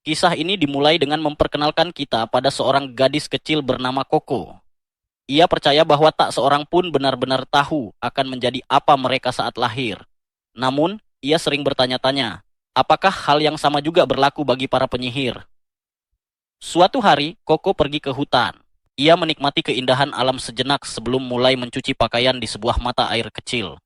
Kisah ini dimulai dengan memperkenalkan kita pada seorang gadis kecil bernama Koko. Ia percaya bahwa tak seorang pun benar-benar tahu akan menjadi apa mereka saat lahir. Namun, ia sering bertanya-tanya, apakah hal yang sama juga berlaku bagi para penyihir? Suatu hari, Koko pergi ke hutan. Ia menikmati keindahan alam sejenak sebelum mulai mencuci pakaian di sebuah mata air kecil.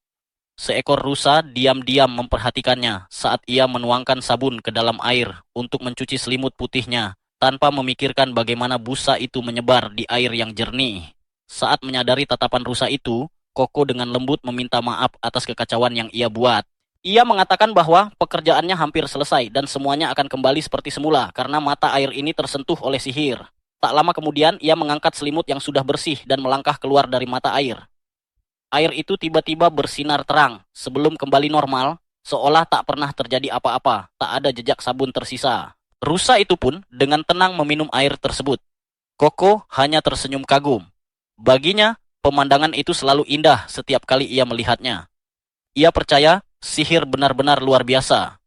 Seekor rusa diam-diam memperhatikannya saat ia menuangkan sabun ke dalam air untuk mencuci selimut putihnya, tanpa memikirkan bagaimana busa itu menyebar di air yang jernih. Saat menyadari tatapan rusa itu, Koko dengan lembut meminta maaf atas kekacauan yang ia buat. Ia mengatakan bahwa pekerjaannya hampir selesai dan semuanya akan kembali seperti semula karena mata air ini tersentuh oleh sihir. Tak lama kemudian, ia mengangkat selimut yang sudah bersih dan melangkah keluar dari mata air. Air itu tiba-tiba bersinar terang sebelum kembali normal, seolah tak pernah terjadi apa-apa, tak ada jejak sabun tersisa. Rusa itu pun dengan tenang meminum air tersebut. Koko hanya tersenyum kagum. Baginya, pemandangan itu selalu indah setiap kali ia melihatnya. Ia percaya sihir benar-benar luar biasa.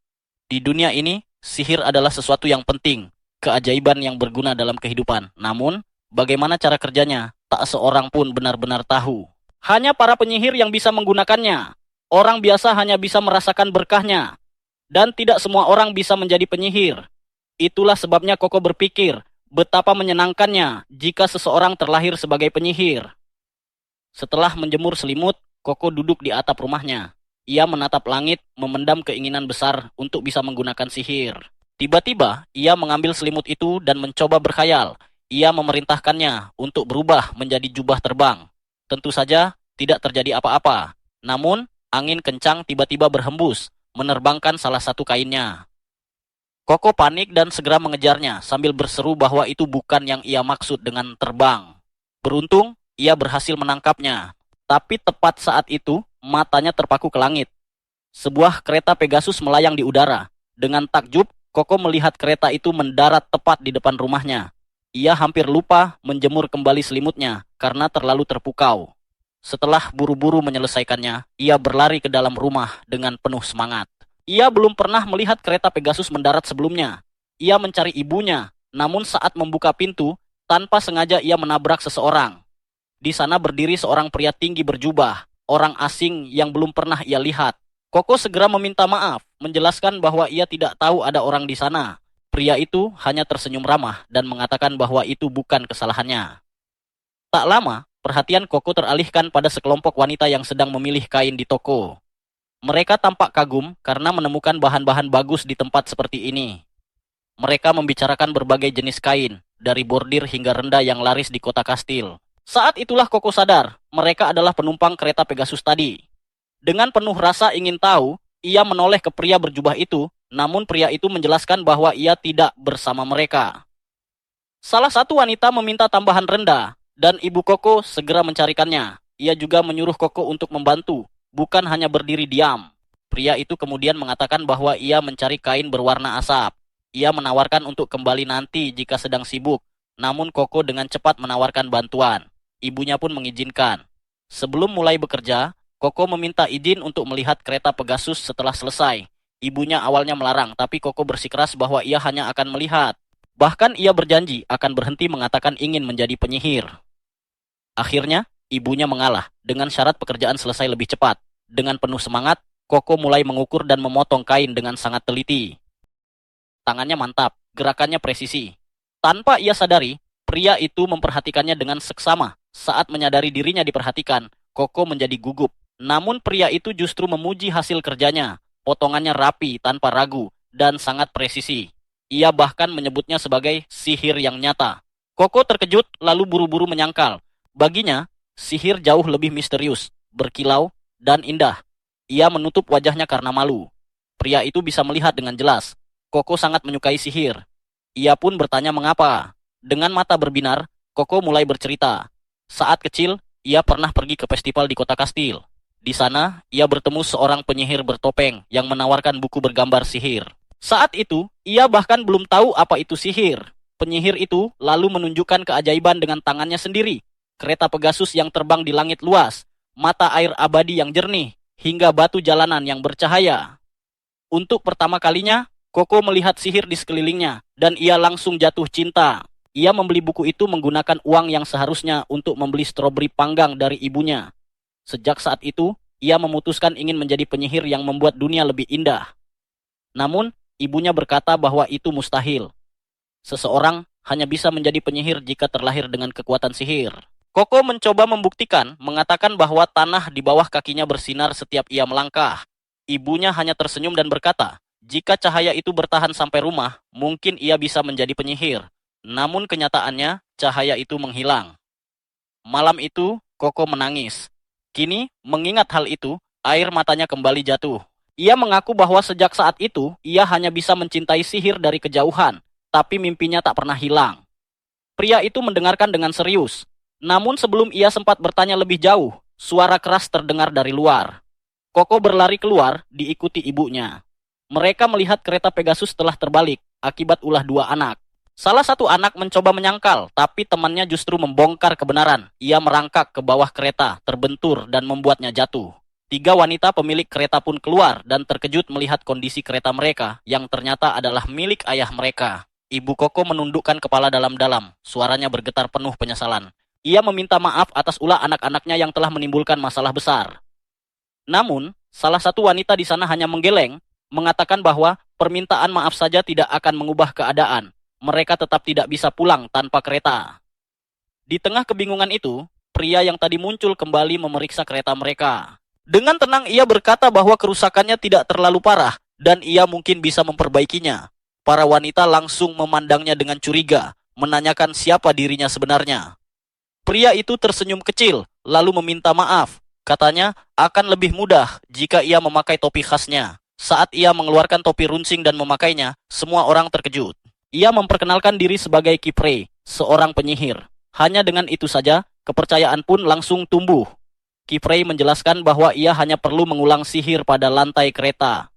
Di dunia ini, sihir adalah sesuatu yang penting, keajaiban yang berguna dalam kehidupan. Namun, bagaimana cara kerjanya, tak seorang pun benar-benar tahu. Hanya para penyihir yang bisa menggunakannya. Orang biasa hanya bisa merasakan berkahnya. Dan tidak semua orang bisa menjadi penyihir. Itulah sebabnya Koko berpikir, betapa menyenangkannya jika seseorang terlahir sebagai penyihir. Setelah menjemur selimut, Koko duduk di atap rumahnya. Ia menatap langit, memendam keinginan besar untuk bisa menggunakan sihir. Tiba-tiba, ia mengambil selimut itu dan mencoba berkhayal. Ia memerintahkannya untuk berubah menjadi jubah terbang. Tentu saja tidak terjadi apa-apa. Namun, angin kencang tiba-tiba berhembus, menerbangkan salah satu kainnya. Koko panik dan segera mengejarnya sambil berseru bahwa itu bukan yang ia maksud dengan terbang. Beruntung, ia berhasil menangkapnya. Tapi tepat saat itu, matanya terpaku ke langit. Sebuah kereta Pegasus melayang di udara. Dengan takjub, Koko melihat kereta itu mendarat tepat di depan rumahnya. Ia hampir lupa menjemur kembali selimutnya karena terlalu terpukau. Setelah buru-buru menyelesaikannya, ia berlari ke dalam rumah dengan penuh semangat. Ia belum pernah melihat kereta Pegasus mendarat sebelumnya. Ia mencari ibunya, namun saat membuka pintu, tanpa sengaja ia menabrak seseorang. Di sana berdiri seorang pria tinggi berjubah, orang asing yang belum pernah ia lihat. Koko segera meminta maaf, menjelaskan bahwa ia tidak tahu ada orang di sana. Pria itu hanya tersenyum ramah dan mengatakan bahwa itu bukan kesalahannya. Tak lama, perhatian Koko teralihkan pada sekelompok wanita yang sedang memilih kain di toko. Mereka tampak kagum karena menemukan bahan-bahan bagus di tempat seperti ini. Mereka membicarakan berbagai jenis kain, dari bordir hingga rendah yang laris di kota kastil. Saat itulah Koko sadar, mereka adalah penumpang kereta Pegasus tadi. Dengan penuh rasa ingin tahu, ia menoleh ke pria berjubah itu, namun pria itu menjelaskan bahwa ia tidak bersama mereka. Salah satu wanita meminta tambahan rendah, dan ibu Koko segera mencarikannya. Ia juga menyuruh Koko untuk membantu, bukan hanya berdiri diam. Pria itu kemudian mengatakan bahwa ia mencari kain berwarna asap. Ia menawarkan untuk kembali nanti jika sedang sibuk, namun Koko dengan cepat menawarkan bantuan. Ibunya pun mengizinkan. Sebelum mulai bekerja, Koko meminta izin untuk melihat kereta Pegasus setelah selesai. Ibunya awalnya melarang, tapi Koko bersikeras bahwa ia hanya akan melihat. Bahkan ia berjanji akan berhenti mengatakan ingin menjadi penyihir. Akhirnya, ibunya mengalah dengan syarat pekerjaan selesai lebih cepat. Dengan penuh semangat, Koko mulai mengukur dan memotong kain dengan sangat teliti. Tangannya mantap, gerakannya presisi. Tanpa ia sadari, pria itu memperhatikannya dengan seksama. Saat menyadari dirinya diperhatikan, Koko menjadi gugup. Namun pria itu justru memuji hasil kerjanya. Potongannya rapi, tanpa ragu, dan sangat presisi. Ia bahkan menyebutnya sebagai sihir yang nyata. Koko terkejut lalu buru-buru menyangkal. Baginya, sihir jauh lebih misterius, berkilau, dan indah. Ia menutup wajahnya karena malu. Pria itu bisa melihat dengan jelas. Koko sangat menyukai sihir. Ia pun bertanya mengapa. Dengan mata berbinar, Koko mulai bercerita. Saat kecil, ia pernah pergi ke festival di kota kastil. Di sana, ia bertemu seorang penyihir bertopeng yang menawarkan buku bergambar sihir. Saat itu, ia bahkan belum tahu apa itu sihir. Penyihir itu lalu menunjukkan keajaiban dengan tangannya sendiri. Kereta Pegasus yang terbang di langit luas, mata air abadi yang jernih, hingga batu jalanan yang bercahaya. Untuk pertama kalinya, Koko melihat sihir di sekelilingnya, dan ia langsung jatuh cinta. Ia membeli buku itu menggunakan uang yang seharusnya untuk membeli stroberi panggang dari ibunya. Sejak saat itu, ia memutuskan ingin menjadi penyihir yang membuat dunia lebih indah. Namun, ibunya berkata bahwa itu mustahil. Seseorang hanya bisa menjadi penyihir jika terlahir dengan kekuatan sihir. Koko mencoba membuktikan, mengatakan bahwa tanah di bawah kakinya bersinar setiap ia melangkah. Ibunya hanya tersenyum dan berkata, jika cahaya itu bertahan sampai rumah, mungkin ia bisa menjadi penyihir. Namun kenyataannya, cahaya itu menghilang. Malam itu, Koko menangis. Kini, mengingat hal itu, air matanya kembali jatuh. Ia mengaku bahwa sejak saat itu, ia hanya bisa mencintai sihir dari kejauhan, tapi mimpinya tak pernah hilang. Pria itu mendengarkan dengan serius. Namun sebelum ia sempat bertanya lebih jauh, suara keras terdengar dari luar. Koko berlari keluar, diikuti ibunya. Mereka melihat kereta Pegasus telah terbalik, akibat ulah dua anak. Salah satu anak mencoba menyangkal, tapi temannya justru membongkar kebenaran. Ia merangkak ke bawah kereta, terbentur dan membuatnya jatuh. 3 wanita pemilik kereta pun keluar dan terkejut melihat kondisi kereta mereka, yang ternyata adalah milik ayah mereka. Ibu Koko menundukkan kepala dalam-dalam, suaranya bergetar penuh penyesalan. Ia meminta maaf atas ulah anak-anaknya yang telah menimbulkan masalah besar. Namun, salah satu wanita di sana hanya menggeleng, mengatakan bahwa permintaan maaf saja tidak akan mengubah keadaan. Mereka tetap tidak bisa pulang tanpa kereta. Di tengah kebingungan itu, pria yang tadi muncul kembali memeriksa kereta mereka. Dengan tenang ia berkata bahwa kerusakannya tidak terlalu parah dan ia mungkin bisa memperbaikinya. Para wanita langsung memandangnya dengan curiga, menanyakan siapa dirinya sebenarnya. Pria itu tersenyum kecil, lalu meminta maaf. Katanya akan lebih mudah jika ia memakai topi khasnya. Saat ia mengeluarkan topi runcing dan memakainya, semua orang terkejut. Ia memperkenalkan diri sebagai Kipre, seorang penyihir. Hanya dengan itu saja, kepercayaan pun langsung tumbuh. Kipre menjelaskan bahwa ia hanya perlu mengulang sihir pada lantai kereta.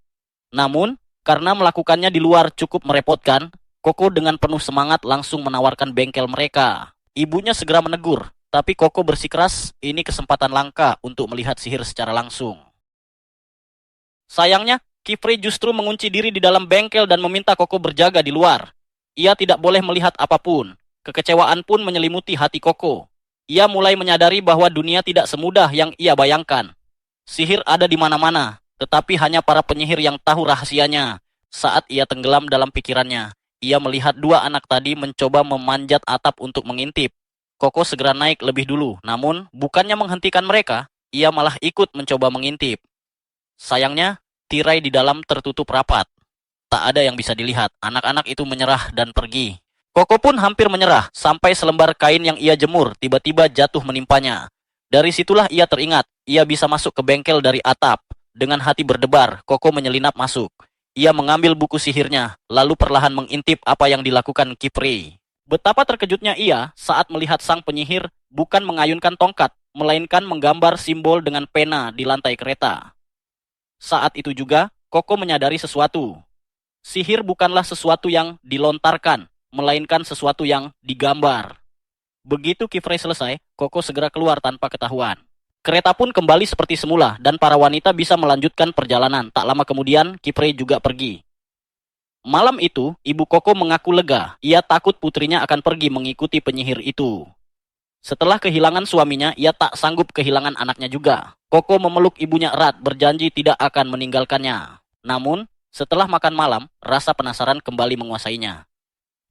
Namun, karena melakukannya di luar cukup merepotkan, Koko dengan penuh semangat langsung menawarkan bengkel mereka. Ibunya segera menegur, tapi Koko bersikeras ini kesempatan langka untuk melihat sihir secara langsung. Sayangnya, Kipre justru mengunci diri di dalam bengkel dan meminta Koko berjaga di luar. Ia tidak boleh melihat apapun. Kekecewaan pun menyelimuti hati Koko. Ia mulai menyadari bahwa dunia tidak semudah yang ia bayangkan. Sihir ada di mana-mana, tetapi hanya para penyihir yang tahu rahasianya. Saat ia tenggelam dalam pikirannya, ia melihat 2 anak tadi mencoba memanjat atap untuk mengintip. Koko segera naik lebih dulu, namun bukannya menghentikan mereka, ia malah ikut mencoba mengintip. Sayangnya, tirai di dalam tertutup rapat. Tak ada yang bisa dilihat, anak-anak itu menyerah dan pergi. Koko pun hampir menyerah, sampai selembar kain yang ia jemur tiba-tiba jatuh menimpanya. Dari situlah ia teringat, ia bisa masuk ke bengkel dari atap. Dengan hati berdebar, Koko menyelinap masuk. Ia mengambil buku sihirnya, lalu perlahan mengintip apa yang dilakukan Kipre. Betapa terkejutnya ia saat melihat sang penyihir bukan mengayunkan tongkat, melainkan menggambar simbol dengan pena di lantai kereta. Saat itu juga, Koko menyadari sesuatu. Sihir bukanlah sesuatu yang dilontarkan, melainkan sesuatu yang digambar. Begitu Kipre selesai, Koko segera keluar tanpa ketahuan. Kereta pun kembali seperti semula dan para wanita bisa melanjutkan perjalanan. Tak lama kemudian, Kipre juga pergi. Malam itu, ibu Koko mengaku lega. Ia takut putrinya akan pergi mengikuti penyihir itu. Setelah kehilangan suaminya, ia tak sanggup kehilangan anaknya juga. Koko memeluk ibunya erat, berjanji tidak akan meninggalkannya. Namun, setelah makan malam, rasa penasaran kembali menguasainya.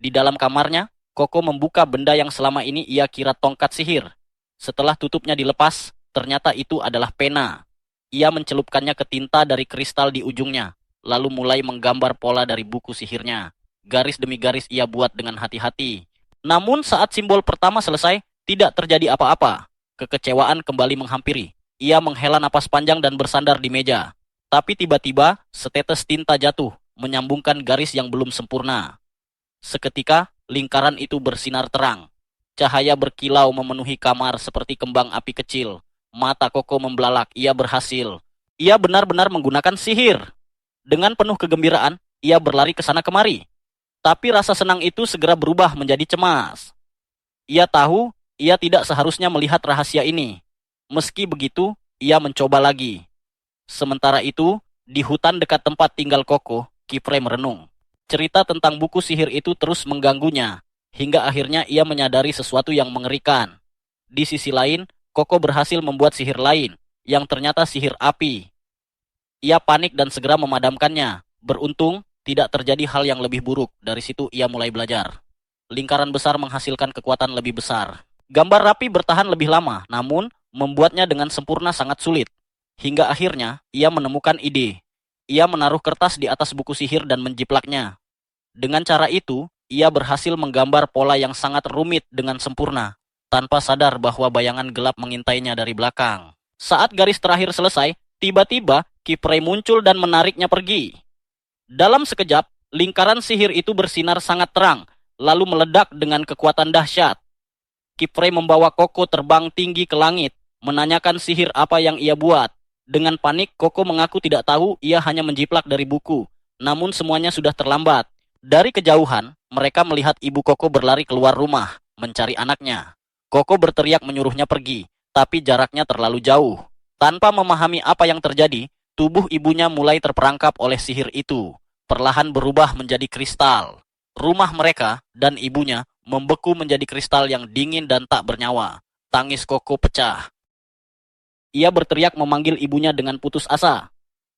Di dalam kamarnya, Koko membuka benda yang selama ini ia kira tongkat sihir. Setelah tutupnya dilepas, ternyata itu adalah pena. Ia mencelupkannya ke tinta dari kristal di ujungnya, lalu mulai menggambar pola dari buku sihirnya. Garis demi garis ia buat dengan hati-hati. Namun saat simbol pertama selesai, tidak terjadi apa-apa. Kekecewaan kembali menghampiri. Ia menghela napas panjang dan bersandar di meja. Tapi tiba-tiba, setetes tinta jatuh, menyambungkan garis yang belum sempurna. Seketika, lingkaran itu bersinar terang. Cahaya berkilau memenuhi kamar seperti kembang api kecil. Mata Koko membelalak, ia berhasil. Ia benar-benar menggunakan sihir. Dengan penuh kegembiraan, ia berlari ke sana kemari. Tapi rasa senang itu segera berubah menjadi cemas. Ia tahu, ia tidak seharusnya melihat rahasia ini. Meski begitu, ia mencoba lagi. Sementara itu, di hutan dekat tempat tinggal Koko, Kipre merenung. Cerita tentang buku sihir itu terus mengganggunya, hingga akhirnya ia menyadari sesuatu yang mengerikan. Di sisi lain, Koko berhasil membuat sihir lain, yang ternyata sihir api. Ia panik dan segera memadamkannya. Beruntung, tidak terjadi hal yang lebih buruk. Dari situ ia mulai belajar. Lingkaran besar menghasilkan kekuatan lebih besar. Gambar rapi bertahan lebih lama, namun membuatnya dengan sempurna sangat sulit. Hingga akhirnya, ia menemukan ide. Ia menaruh kertas di atas buku sihir dan menjiplaknya. Dengan cara itu, ia berhasil menggambar pola yang sangat rumit dengan sempurna, tanpa sadar bahwa bayangan gelap mengintainya dari belakang. Saat garis terakhir selesai, tiba-tiba Kipre muncul dan menariknya pergi. Dalam sekejap, lingkaran sihir itu bersinar sangat terang, lalu meledak dengan kekuatan dahsyat. Kipre membawa Koko terbang tinggi ke langit, menanyakan sihir apa yang ia buat. Dengan panik, Koko mengaku tidak tahu, ia hanya menjiplak dari buku. Namun semuanya sudah terlambat. Dari kejauhan, mereka melihat ibu Koko berlari keluar rumah, mencari anaknya. Koko berteriak menyuruhnya pergi, tapi jaraknya terlalu jauh. Tanpa memahami apa yang terjadi, tubuh ibunya mulai terperangkap oleh sihir itu. Perlahan berubah menjadi kristal. Rumah mereka dan ibunya membeku menjadi kristal yang dingin dan tak bernyawa. Tangis Koko pecah. Ia berteriak memanggil ibunya dengan putus asa.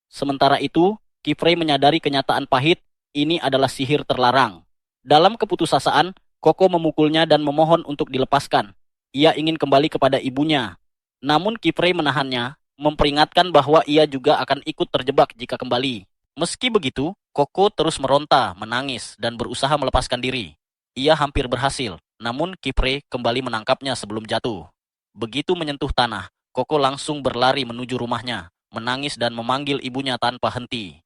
Sementara itu, Kipre menyadari kenyataan pahit, ini adalah sihir terlarang. Dalam keputusasaan, Koko memukulnya dan memohon untuk dilepaskan. Ia ingin kembali kepada ibunya. Namun Kipre menahannya, memperingatkan bahwa ia juga akan ikut terjebak jika kembali. Meski begitu, Koko terus meronta, menangis, dan berusaha melepaskan diri. Ia hampir berhasil, namun Kipre kembali menangkapnya sebelum jatuh. Begitu menyentuh tanah, Koko langsung berlari menuju rumahnya, menangis dan memanggil ibunya tanpa henti.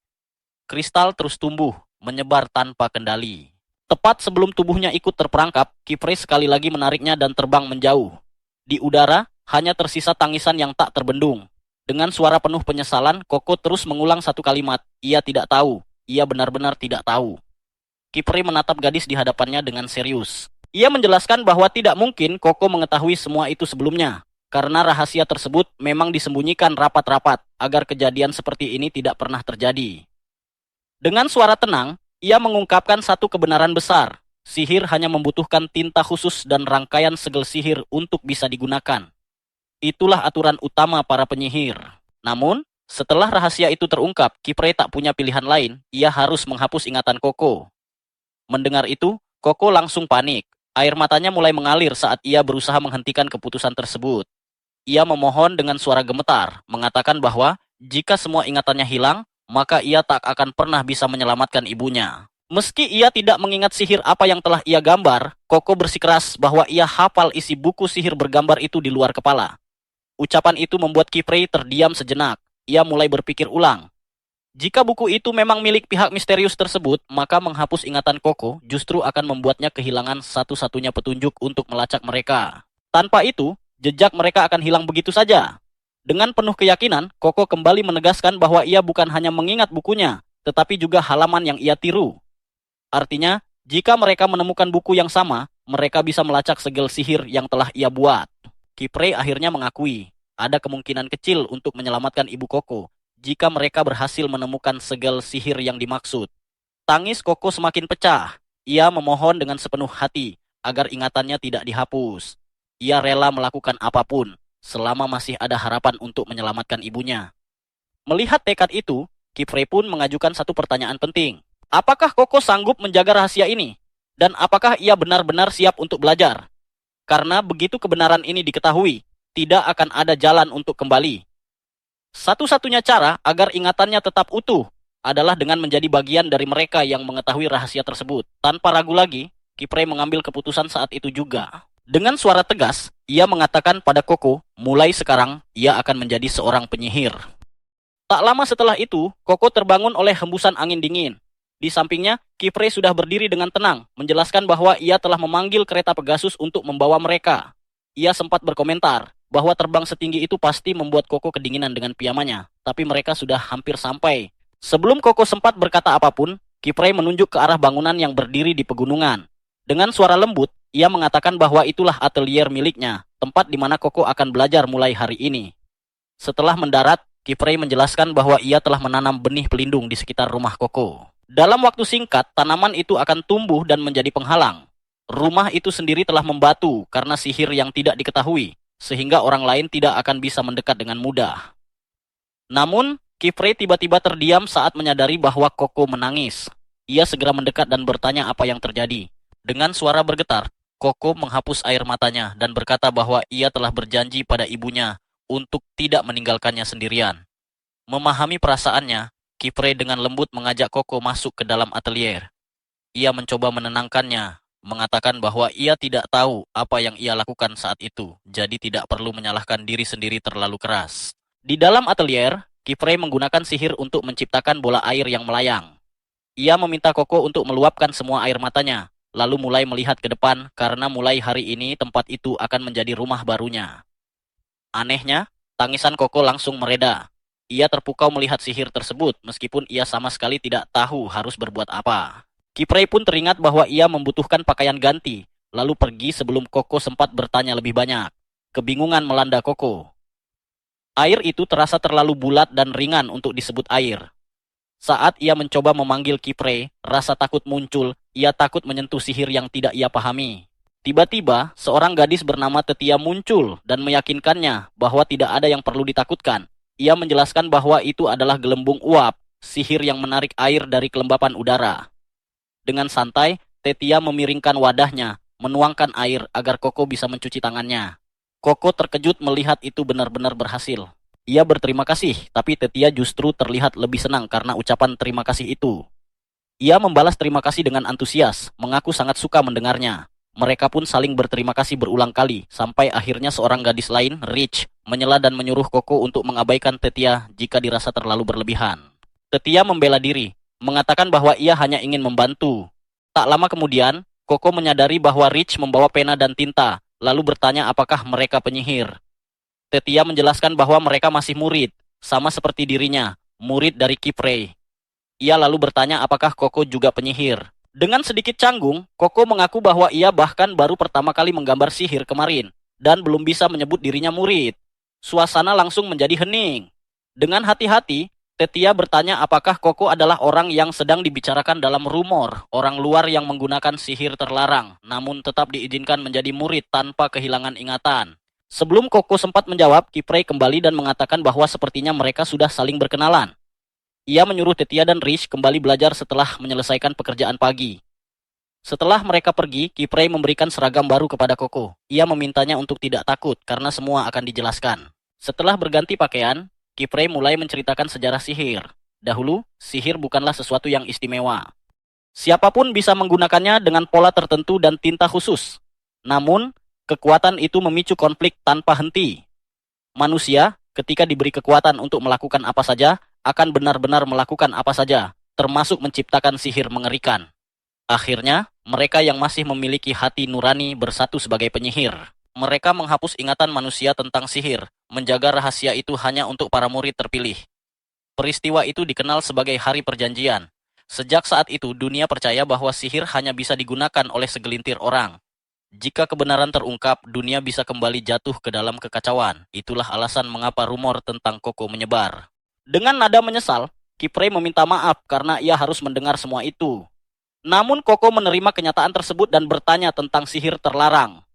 Kristal terus tumbuh, menyebar tanpa kendali. Tepat sebelum tubuhnya ikut terperangkap, Kipre sekali lagi menariknya dan terbang menjauh. Di udara, hanya tersisa tangisan yang tak terbendung. Dengan suara penuh penyesalan, Koko terus mengulang satu kalimat, ia tidak tahu, ia benar-benar tidak tahu. Kipre menatap gadis di hadapannya dengan serius. Ia menjelaskan bahwa tidak mungkin Koko mengetahui semua itu sebelumnya, karena rahasia tersebut memang disembunyikan rapat-rapat, agar kejadian seperti ini tidak pernah terjadi. Dengan suara tenang, ia mengungkapkan satu kebenaran besar. Sihir hanya membutuhkan tinta khusus dan rangkaian segel sihir untuk bisa digunakan. Itulah aturan utama para penyihir. Namun, setelah rahasia itu terungkap, Kipre tak punya pilihan lain, ia harus menghapus ingatan Koko. Mendengar itu, Koko langsung panik. Air matanya mulai mengalir saat ia berusaha menghentikan keputusan tersebut. Ia memohon dengan suara gemetar, mengatakan bahwa jika semua ingatannya hilang, maka ia tak akan pernah bisa menyelamatkan ibunya. Meski ia tidak mengingat sihir apa yang telah ia gambar, Koko bersikeras bahwa ia hafal isi buku sihir bergambar itu di luar kepala. Ucapan itu membuat Kipre terdiam sejenak. Ia mulai berpikir ulang. Jika buku itu memang milik pihak misterius tersebut, maka menghapus ingatan Koko justru akan membuatnya kehilangan satu-satunya petunjuk untuk melacak mereka. Tanpa itu, jejak mereka akan hilang begitu saja. Dengan penuh keyakinan, Koko kembali menegaskan bahwa ia bukan hanya mengingat bukunya, tetapi juga halaman yang ia tiru. Artinya, jika mereka menemukan buku yang sama, mereka bisa melacak segel sihir yang telah ia buat. Kipre akhirnya mengakui, ada kemungkinan kecil untuk menyelamatkan ibu Koko, jika mereka berhasil menemukan segel sihir yang dimaksud. Tangis Koko semakin pecah. Ia memohon dengan sepenuh hati, agar ingatannya tidak dihapus. Ia rela melakukan apapun, selama masih ada harapan untuk menyelamatkan ibunya. Melihat tekad itu, Kipre pun mengajukan satu pertanyaan penting. Apakah Koko sanggup menjaga rahasia ini? Dan apakah ia benar-benar siap untuk belajar? Karena begitu kebenaran ini diketahui, tidak akan ada jalan untuk kembali. Satu-satunya cara agar ingatannya tetap utuh adalah dengan menjadi bagian dari mereka yang mengetahui rahasia tersebut. Tanpa ragu lagi, Kipre mengambil keputusan saat itu juga. Dengan suara tegas, ia mengatakan pada Koko, mulai sekarang ia akan menjadi seorang penyihir. Tak lama setelah itu, Koko terbangun oleh hembusan angin dingin. Di sampingnya, Kipre sudah berdiri dengan tenang, menjelaskan bahwa ia telah memanggil kereta Pegasus untuk membawa mereka. Ia sempat berkomentar bahwa terbang setinggi itu pasti membuat Koko kedinginan dengan piyamanya, tapi mereka sudah hampir sampai. Sebelum Koko sempat berkata apapun, Kipre menunjuk ke arah bangunan yang berdiri di pegunungan. Dengan suara lembut, ia mengatakan bahwa itulah atelier miliknya, tempat di mana Koko akan belajar mulai hari ini. Setelah mendarat, Kipre menjelaskan bahwa ia telah menanam benih pelindung di sekitar rumah Koko. Dalam waktu singkat, tanaman itu akan tumbuh dan menjadi penghalang. Rumah itu sendiri telah membatu karena sihir yang tidak diketahui, sehingga orang lain tidak akan bisa mendekat dengan mudah. Namun, Kipre tiba-tiba terdiam saat menyadari bahwa Koko menangis. Ia segera mendekat dan bertanya apa yang terjadi. Dengan suara bergetar, Koko menghapus air matanya dan berkata bahwa ia telah berjanji pada ibunya untuk tidak meninggalkannya sendirian. Memahami perasaannya, Kipre dengan lembut mengajak Koko masuk ke dalam atelier. Ia mencoba menenangkannya, mengatakan bahwa ia tidak tahu apa yang ia lakukan saat itu, jadi tidak perlu menyalahkan diri sendiri terlalu keras. Di dalam atelier, Kipre menggunakan sihir untuk menciptakan bola air yang melayang. Ia meminta Koko untuk meluapkan semua air matanya, lalu mulai melihat ke depan karena mulai hari ini tempat itu akan menjadi rumah barunya. Anehnya, tangisan Koko langsung mereda. Ia terpukau melihat sihir tersebut meskipun ia sama sekali tidak tahu harus berbuat apa. Kipre pun teringat bahwa ia membutuhkan pakaian ganti, lalu pergi sebelum Koko sempat bertanya lebih banyak. Kebingungan melanda Koko. Air itu terasa terlalu bulat dan ringan untuk disebut air. Saat ia mencoba memanggil Kipre, rasa takut muncul. Ia takut menyentuh sihir yang tidak ia pahami. Tiba-tiba, seorang gadis bernama Tetia muncul dan meyakinkannya bahwa tidak ada yang perlu ditakutkan. Ia menjelaskan bahwa itu adalah gelembung uap, sihir yang menarik air dari kelembapan udara. Dengan santai, Tetia memiringkan wadahnya, menuangkan air agar Koko bisa mencuci tangannya. Koko terkejut melihat itu benar-benar berhasil. Ia berterima kasih, tapi Tetia justru terlihat lebih senang karena ucapan terima kasih itu. Ia membalas terima kasih dengan antusias, mengaku sangat suka mendengarnya. Mereka pun saling berterima kasih berulang kali, sampai akhirnya seorang gadis lain, Rich, menyela dan menyuruh Koko untuk mengabaikan Tetia jika dirasa terlalu berlebihan. Tetia membela diri, mengatakan bahwa ia hanya ingin membantu. Tak lama kemudian, Koko menyadari bahwa Rich membawa pena dan tinta, lalu bertanya apakah mereka penyihir. Tetia menjelaskan bahwa mereka masih murid, sama seperti dirinya, murid dari Kipre. Ia lalu bertanya apakah Koko juga penyihir. Dengan sedikit canggung, Koko mengaku bahwa ia bahkan baru pertama kali menggambar sihir kemarin, dan belum bisa menyebut dirinya murid. Suasana langsung menjadi hening. Dengan hati-hati, Tetia bertanya apakah Koko adalah orang yang sedang dibicarakan dalam rumor, orang luar yang menggunakan sihir terlarang, namun tetap diizinkan menjadi murid tanpa kehilangan ingatan. Sebelum Koko sempat menjawab, Kipre kembali dan mengatakan bahwa sepertinya mereka sudah saling berkenalan. Ia menyuruh Tetia dan Rich kembali belajar setelah menyelesaikan pekerjaan pagi. Setelah mereka pergi, Kipre memberikan seragam baru kepada Koko. Ia memintanya untuk tidak takut karena semua akan dijelaskan. Setelah berganti pakaian, Kipre mulai menceritakan sejarah sihir. Dahulu, sihir bukanlah sesuatu yang istimewa. Siapapun bisa menggunakannya dengan pola tertentu dan tinta khusus. Namun, kekuatan itu memicu konflik tanpa henti. Manusia, ketika diberi kekuatan untuk melakukan apa saja, akan benar-benar melakukan apa saja, termasuk menciptakan sihir mengerikan. Akhirnya, mereka yang masih memiliki hati nurani bersatu sebagai penyihir. Mereka menghapus ingatan manusia tentang sihir, menjaga rahasia itu hanya untuk para murid terpilih. Peristiwa itu dikenal sebagai Hari Perjanjian. Sejak saat itu, dunia percaya bahwa sihir hanya bisa digunakan oleh segelintir orang. Jika kebenaran terungkap, dunia bisa kembali jatuh ke dalam kekacauan. Itulah alasan mengapa rumor tentang Koko menyebar. Dengan nada menyesal, Kipre meminta maaf karena ia harus mendengar semua itu. Namun Koko menerima kenyataan tersebut dan bertanya tentang sihir terlarang.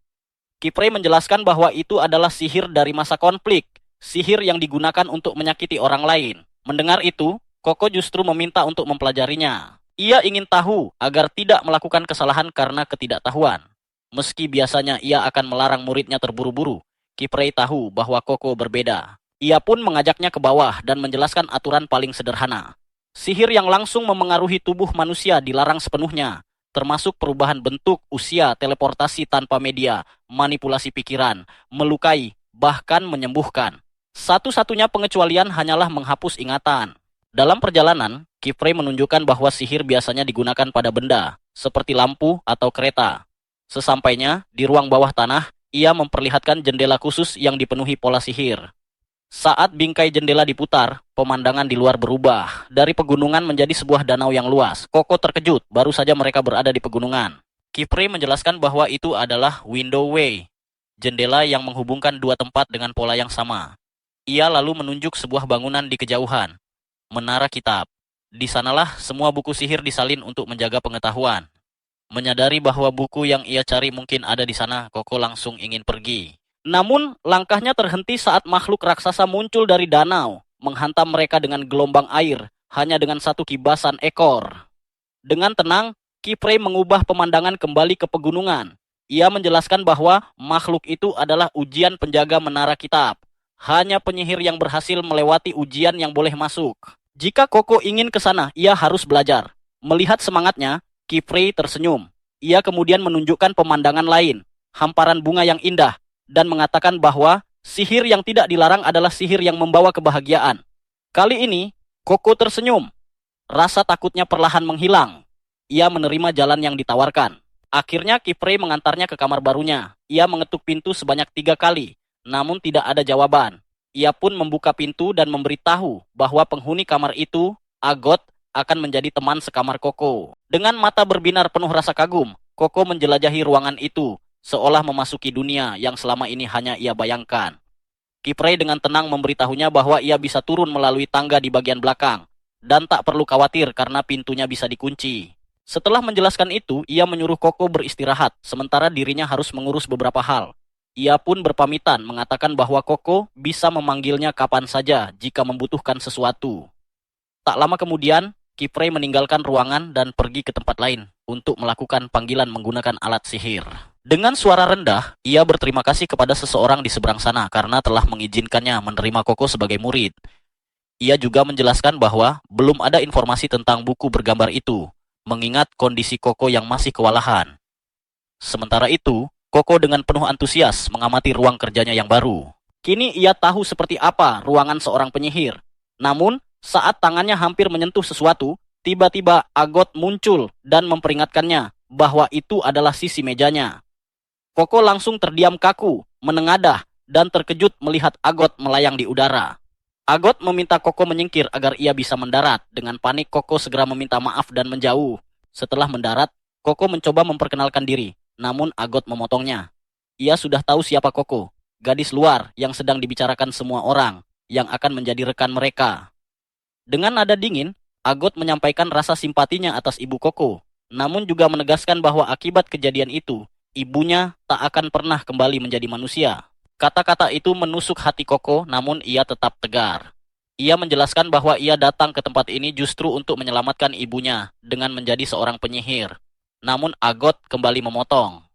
Kipre menjelaskan bahwa itu adalah sihir dari masa konflik, sihir yang digunakan untuk menyakiti orang lain. Mendengar itu, Koko justru meminta untuk mempelajarinya. Ia ingin tahu agar tidak melakukan kesalahan karena ketidaktahuan. Meski biasanya ia akan melarang muridnya terburu-buru, Kipre tahu bahwa Koko berbeda. Ia pun mengajaknya ke bawah dan menjelaskan aturan paling sederhana. Sihir yang langsung memengaruhi tubuh manusia dilarang sepenuhnya, termasuk perubahan bentuk, usia, teleportasi tanpa media, manipulasi pikiran, melukai, bahkan menyembuhkan. Satu-satunya pengecualian hanyalah menghapus ingatan. Dalam perjalanan, Kipre menunjukkan bahwa sihir biasanya digunakan pada benda, seperti lampu atau kereta. Sesampainya di ruang bawah tanah, ia memperlihatkan jendela khusus yang dipenuhi pola sihir. Saat bingkai jendela diputar, pemandangan di luar berubah. Dari pegunungan menjadi sebuah danau yang luas. Koko terkejut, baru saja mereka berada di pegunungan. Kipre menjelaskan bahwa itu adalah window way, jendela yang menghubungkan dua tempat dengan pola yang sama. Ia lalu menunjuk sebuah bangunan di kejauhan. Menara Kitab. Di sanalah semua buku sihir disalin untuk menjaga pengetahuan. Menyadari bahwa buku yang ia cari mungkin ada di sana, Koko langsung ingin pergi. Namun, langkahnya terhenti saat makhluk raksasa muncul dari danau, menghantam mereka dengan gelombang air, hanya dengan satu kibasan ekor. Dengan tenang, Kipre mengubah pemandangan kembali ke pegunungan. Ia menjelaskan bahwa makhluk itu adalah ujian penjaga menara kitab. Hanya penyihir yang berhasil melewati ujian yang boleh masuk. Jika Koko ingin ke sana, ia harus belajar. Melihat semangatnya, Kipre tersenyum. Ia kemudian menunjukkan pemandangan lain, hamparan bunga yang indah, dan mengatakan bahwa sihir yang tidak dilarang adalah sihir yang membawa kebahagiaan. Kali ini, Koko tersenyum. Rasa takutnya perlahan menghilang. Ia menerima jalan yang ditawarkan. Akhirnya Kipre mengantarnya ke kamar barunya. Ia mengetuk pintu sebanyak 3 kali, namun tidak ada jawaban. Ia pun membuka pintu dan memberitahu bahwa penghuni kamar itu, Agot, akan menjadi teman sekamar Koko. Dengan mata berbinar penuh rasa kagum, Koko menjelajahi ruangan itu, seolah memasuki dunia yang selama ini hanya ia bayangkan. Kipre dengan tenang memberitahunya bahwa ia bisa turun melalui tangga di bagian belakang, dan tak perlu khawatir karena pintunya bisa dikunci. Setelah menjelaskan itu, ia menyuruh Koko beristirahat, sementara dirinya harus mengurus beberapa hal. Ia pun berpamitan mengatakan bahwa Koko bisa memanggilnya kapan saja jika membutuhkan sesuatu. Tak lama kemudian, Kipre meninggalkan ruangan dan pergi ke tempat lain untuk melakukan panggilan menggunakan alat sihir. Dengan suara rendah, ia berterima kasih kepada seseorang di seberang sana karena telah mengizinkannya menerima Koko sebagai murid. Ia juga menjelaskan bahwa belum ada informasi tentang buku bergambar itu, mengingat kondisi Koko yang masih kewalahan. Sementara itu, Koko dengan penuh antusias mengamati ruang kerjanya yang baru. Kini ia tahu seperti apa ruangan seorang penyihir. Namun, saat tangannya hampir menyentuh sesuatu, tiba-tiba Agot muncul dan memperingatkannya bahwa itu adalah sisi mejanya. Koko langsung terdiam kaku, menengadah, dan terkejut melihat Agot melayang di udara. Agot meminta Koko menyingkir agar ia bisa mendarat. Dengan panik, Koko segera meminta maaf dan menjauh. Setelah mendarat, Koko mencoba memperkenalkan diri, namun Agot memotongnya. Ia sudah tahu siapa Koko, gadis luar yang sedang dibicarakan semua orang, yang akan menjadi rekan mereka. Dengan nada dingin, Agot menyampaikan rasa simpatinya atas ibu Koko, namun juga menegaskan bahwa akibat kejadian itu, ibunya tak akan pernah kembali menjadi manusia. Kata-kata itu menusuk hati Koko, namun ia tetap tegar. Ia menjelaskan bahwa ia datang ke tempat ini justru untuk menyelamatkan ibunya dengan menjadi seorang penyihir. Namun Agot kembali memotong.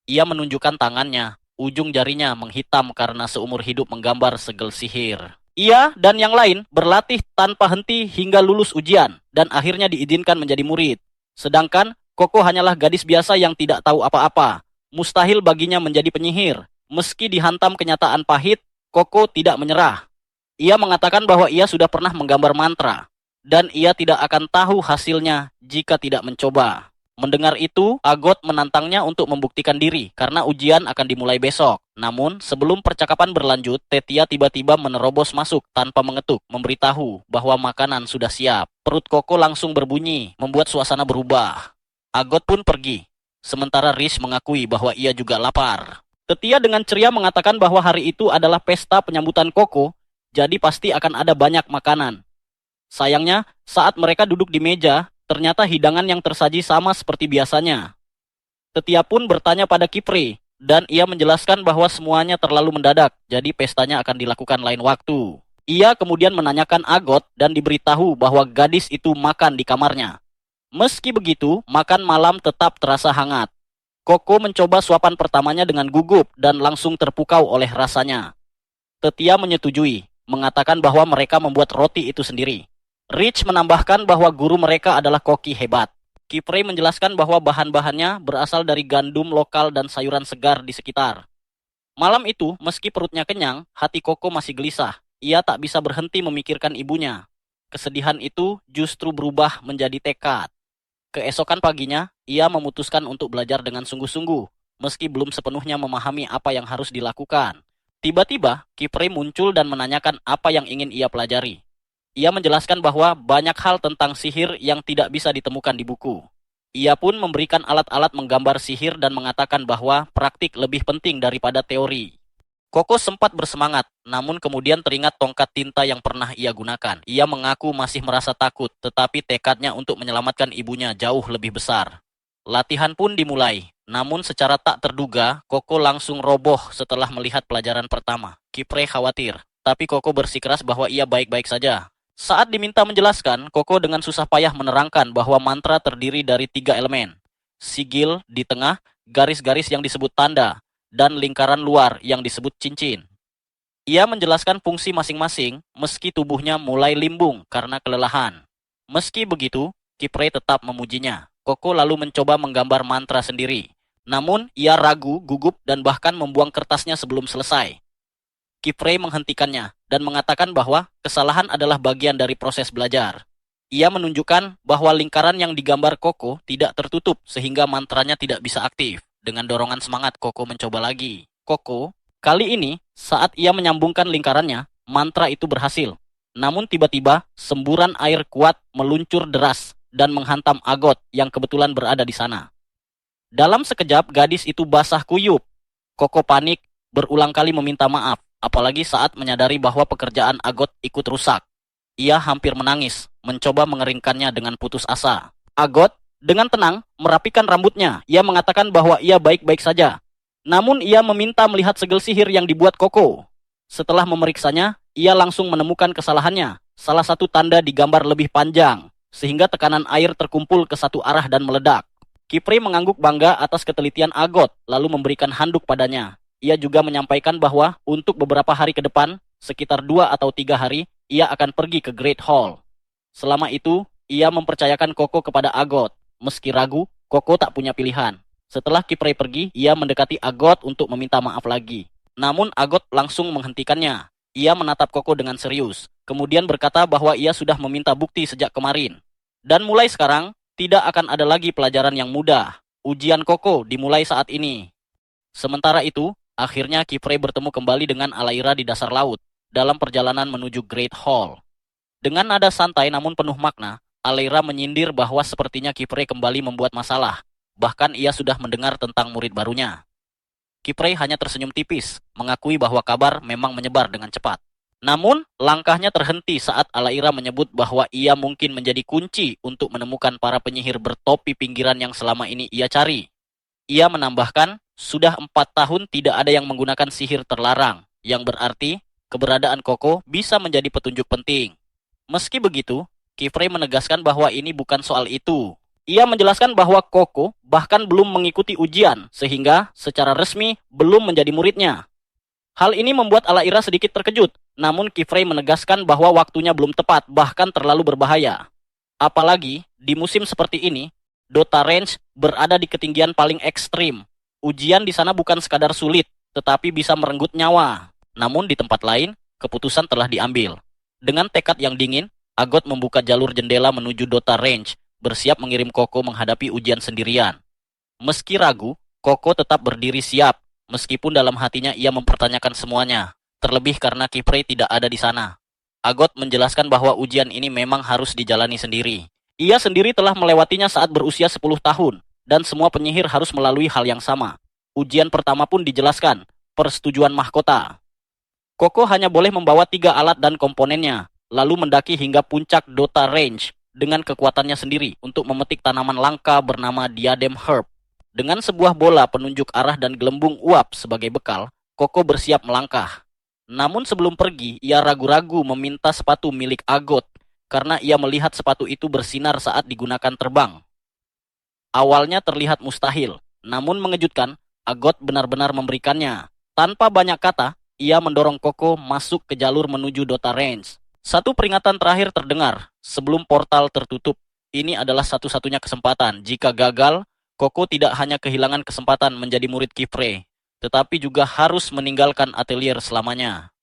Ia menunjukkan tangannya, ujung jarinya menghitam karena seumur hidup menggambar segel sihir. Ia dan yang lain berlatih tanpa henti hingga lulus ujian dan akhirnya diizinkan menjadi murid. Sedangkan Koko hanyalah gadis biasa yang tidak tahu apa-apa. Mustahil baginya menjadi penyihir. Meski dihantam kenyataan pahit, Koko tidak menyerah. Ia mengatakan bahwa ia sudah pernah menggambar mantra dan ia tidak akan tahu hasilnya jika tidak mencoba. Mendengar itu, Agot menantangnya untuk membuktikan diri karena ujian akan dimulai besok. Namun, sebelum percakapan berlanjut, Tetia tiba-tiba menerobos masuk tanpa mengetuk, memberitahu bahwa makanan sudah siap. Perut Koko langsung berbunyi, membuat suasana berubah. Agot pun pergi, sementara Riz mengakui bahwa ia juga lapar. Tetia dengan ceria mengatakan bahwa hari itu adalah pesta penyambutan Koko, jadi pasti akan ada banyak makanan. Sayangnya, saat mereka duduk di meja, ternyata hidangan yang tersaji sama seperti biasanya. Tetia pun bertanya pada Kipre, dan ia menjelaskan bahwa semuanya terlalu mendadak, jadi pestanya akan dilakukan lain waktu. Ia kemudian menanyakan Agot dan diberitahu bahwa gadis itu makan di kamarnya. Meski begitu, makan malam tetap terasa hangat. Koko mencoba suapan pertamanya dengan gugup dan langsung terpukau oleh rasanya. Tetia menyetujui, mengatakan bahwa mereka membuat roti itu sendiri. Rich menambahkan bahwa guru mereka adalah koki hebat. Kipre menjelaskan bahwa bahan-bahannya berasal dari gandum lokal dan sayuran segar di sekitar. Malam itu, meski perutnya kenyang, hati Koko masih gelisah. Ia tak bisa berhenti memikirkan ibunya. Kesedihan itu justru berubah menjadi tekad. Keesokan paginya, ia memutuskan untuk belajar dengan sungguh-sungguh, meski belum sepenuhnya memahami apa yang harus dilakukan. Tiba-tiba, Kipre muncul dan menanyakan apa yang ingin ia pelajari. Ia menjelaskan bahwa banyak hal tentang sihir yang tidak bisa ditemukan di buku. Ia pun memberikan alat-alat menggambar sihir dan mengatakan bahwa praktik lebih penting daripada teori. Koko sempat bersemangat, namun kemudian teringat tongkat tinta yang pernah ia gunakan. Ia mengaku masih merasa takut, tetapi tekadnya untuk menyelamatkan ibunya jauh lebih besar. Latihan pun dimulai, namun secara tak terduga, Koko langsung roboh setelah melihat pelajaran pertama. Kipre khawatir, tapi Koko bersikeras bahwa ia baik-baik saja. Saat diminta menjelaskan, Koko dengan susah payah menerangkan bahwa mantra terdiri dari 3 elemen. Sigil di tengah, garis-garis yang disebut tanda, dan lingkaran luar yang disebut cincin. Ia menjelaskan fungsi masing-masing meski tubuhnya mulai limbung karena kelelahan. Meski begitu, Kipre tetap memujinya. Koko lalu mencoba menggambar mantra sendiri. Namun, ia ragu, gugup, dan bahkan membuang kertasnya sebelum selesai. Kipre menghentikannya dan mengatakan bahwa kesalahan adalah bagian dari proses belajar. Ia menunjukkan bahwa lingkaran yang digambar Koko tidak tertutup sehingga mantranya tidak bisa aktif. Dengan dorongan semangat, Koko mencoba lagi. Koko, kali ini saat ia menyambungkan lingkarannya, mantra itu berhasil. Namun tiba-tiba semburan air kuat meluncur deras dan menghantam Agot yang kebetulan berada di sana. Dalam sekejap gadis itu basah kuyup. Koko panik, berulang kali meminta maaf, apalagi saat menyadari bahwa pekerjaan Agot ikut rusak. Ia hampir menangis, mencoba mengeringkannya dengan putus asa. Agot dengan tenang merapikan rambutnya. Ia mengatakan bahwa ia baik-baik saja. Namun ia meminta melihat segel sihir yang dibuat Koko. Setelah memeriksanya, ia langsung menemukan kesalahannya. Salah satu tanda digambar lebih panjang, sehingga tekanan air terkumpul ke satu arah dan meledak. Kipre mengangguk bangga atas ketelitian Agot, lalu memberikan handuk padanya. Ia juga menyampaikan bahwa untuk beberapa hari ke depan, sekitar 2 atau 3 hari, ia akan pergi ke Great Hall. Selama itu, ia mempercayakan Koko kepada Agot. Meski ragu, Koko tak punya pilihan. Setelah Kipre pergi, ia mendekati Agot untuk meminta maaf lagi. Namun Agot langsung menghentikannya. Ia menatap Koko dengan serius, kemudian berkata bahwa ia sudah meminta bukti sejak kemarin. Dan mulai sekarang, tidak akan ada lagi pelajaran yang mudah. Ujian Koko dimulai saat ini. Sementara itu, akhirnya Kipre bertemu kembali dengan Alaira di dasar laut dalam perjalanan menuju Great Hall. Dengan nada santai namun penuh makna, Alaira menyindir bahwa sepertinya Kipre kembali membuat masalah. Bahkan ia sudah mendengar tentang murid barunya. Kipre hanya tersenyum tipis, mengakui bahwa kabar memang menyebar dengan cepat. Namun, langkahnya terhenti saat Alaira menyebut bahwa ia mungkin menjadi kunci untuk menemukan para penyihir bertopi pinggiran yang selama ini ia cari. Ia menambahkan, sudah 4 tahun tidak ada yang menggunakan sihir terlarang, yang berarti keberadaan Koko bisa menjadi petunjuk penting. Meski begitu, Kipre menegaskan bahwa ini bukan soal itu. Ia menjelaskan bahwa Koko bahkan belum mengikuti ujian, sehingga secara resmi belum menjadi muridnya. Hal ini membuat Alaira sedikit terkejut, namun Kipre menegaskan bahwa waktunya belum tepat, bahkan terlalu berbahaya. Apalagi, di musim seperti ini, Dota Range berada di ketinggian paling ekstrim. Ujian di sana bukan sekadar sulit, tetapi bisa merenggut nyawa. Namun di tempat lain, keputusan telah diambil. Dengan tekad yang dingin, Agot membuka jalur jendela menuju Dota Range, bersiap mengirim Koko menghadapi ujian sendirian. Meski ragu, Koko tetap berdiri siap, meskipun dalam hatinya ia mempertanyakan semuanya, terlebih karena Kipre tidak ada di sana. Agot menjelaskan bahwa ujian ini memang harus dijalani sendiri. Ia sendiri telah melewatinya saat berusia 10 tahun, dan semua penyihir harus melalui hal yang sama. Ujian pertama pun dijelaskan, persetujuan mahkota. Koko hanya boleh membawa 3 alat dan komponennya, lalu mendaki hingga puncak Dota Range dengan kekuatannya sendiri untuk memetik tanaman langka bernama Diadem Herb. Dengan sebuah bola penunjuk arah dan gelembung uap sebagai bekal, Koko bersiap melangkah. Namun sebelum pergi, ia ragu-ragu meminta sepatu milik Agot, karena ia melihat sepatu itu bersinar saat digunakan terbang. Awalnya terlihat mustahil, namun mengejutkan, Agot benar-benar memberikannya. Tanpa banyak kata, ia mendorong Koko masuk ke jalur menuju Dota Range. Satu peringatan terakhir terdengar sebelum portal tertutup. Ini adalah satu-satunya kesempatan. Jika gagal, Koko tidak hanya kehilangan kesempatan menjadi murid Kipre, tetapi juga harus meninggalkan atelier selamanya.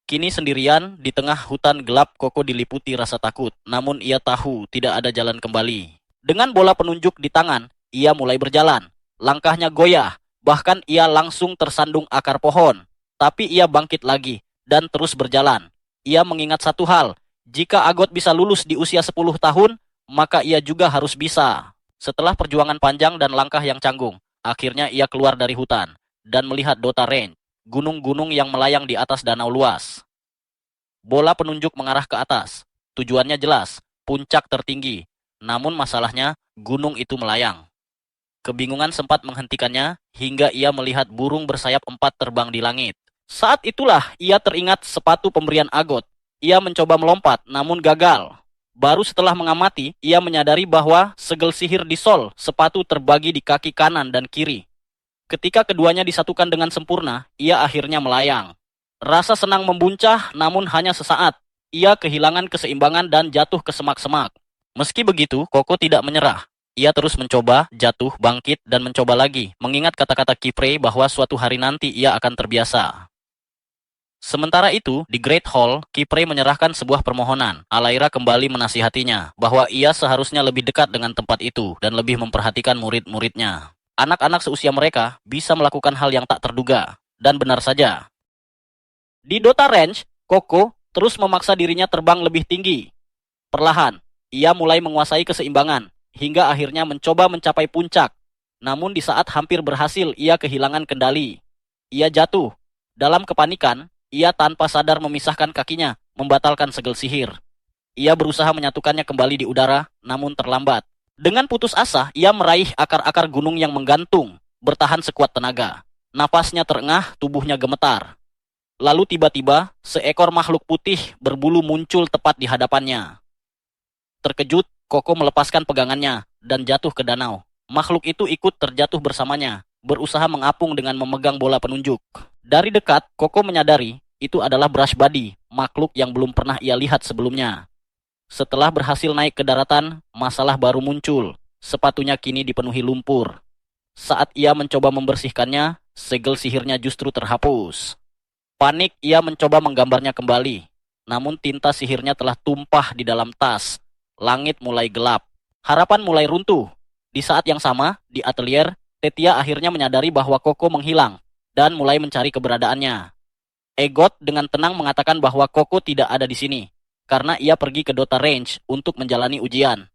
Kini sendirian, di tengah hutan gelap, Koko diliputi rasa takut. Namun ia tahu tidak ada jalan kembali. Dengan bola penunjuk di tangan, ia mulai berjalan. Langkahnya goyah, bahkan ia langsung tersandung akar pohon. Tapi ia bangkit lagi, dan terus berjalan. Ia mengingat satu hal, jika Agot bisa lulus di usia 10 tahun, maka ia juga harus bisa. Setelah perjuangan panjang dan langkah yang canggung, akhirnya ia keluar dari hutan, dan melihat Dota Range. gunung-gunung yang melayang di atas danau luas. Bola penunjuk mengarah ke atas. Tujuannya jelas, puncak tertinggi. Namun masalahnya, gunung itu melayang. Kebingungan sempat menghentikannya hingga ia melihat burung bersayap 4 terbang di langit. Saat itulah ia teringat sepatu pemberian Agot. Ia mencoba melompat namun gagal. Baru setelah mengamati, ia menyadari bahwa segel sihir di sol sepatu terbagi di kaki kanan dan kiri. Ketika keduanya disatukan dengan sempurna, ia akhirnya melayang. Rasa senang membuncah namun hanya sesaat. Ia kehilangan keseimbangan dan jatuh ke semak-semak. Meski begitu, Koko tidak menyerah. Ia terus mencoba, jatuh, bangkit, dan mencoba lagi, mengingat kata-kata Kipre bahwa suatu hari nanti ia akan terbiasa. Sementara itu, di Great Hall, Kipre menyerahkan sebuah permohonan. Alaira kembali menasihatinya bahwa ia seharusnya lebih dekat dengan tempat itu dan lebih memperhatikan murid-muridnya. Anak-anak seusia mereka bisa melakukan hal yang tak terduga. Dan benar saja. Di Dota Range, Koko terus memaksa dirinya terbang lebih tinggi. Perlahan, ia mulai menguasai keseimbangan, hingga akhirnya mencoba mencapai puncak. Namun di saat hampir berhasil, ia kehilangan kendali. Ia jatuh. Dalam kepanikan, ia tanpa sadar memisahkan kakinya, membatalkan segel sihir. Ia berusaha menyatukannya kembali di udara, namun terlambat. Dengan putus asa, ia meraih akar-akar gunung yang menggantung, bertahan sekuat tenaga. Napasnya terengah, tubuhnya gemetar. Lalu tiba-tiba, seekor makhluk putih berbulu muncul tepat di hadapannya. Terkejut, Koko melepaskan pegangannya dan jatuh ke danau. Makhluk itu ikut terjatuh bersamanya, berusaha mengapung dengan memegang bola penunjuk. Dari dekat, Koko menyadari itu adalah Brush Buddy, makhluk yang belum pernah ia lihat sebelumnya. Setelah berhasil naik ke daratan, masalah baru muncul. Sepatunya kini dipenuhi lumpur. Saat ia mencoba membersihkannya, segel sihirnya justru terhapus. Panik, ia mencoba menggambarnya kembali. Namun tinta sihirnya telah tumpah di dalam tas. Langit mulai gelap. Harapan mulai runtuh. Di saat yang sama, di atelier, Tetia akhirnya menyadari bahwa Koko menghilang dan mulai mencari keberadaannya. Egot dengan tenang mengatakan bahwa Koko tidak ada di sini karena ia pergi ke Dota Range untuk menjalani ujian.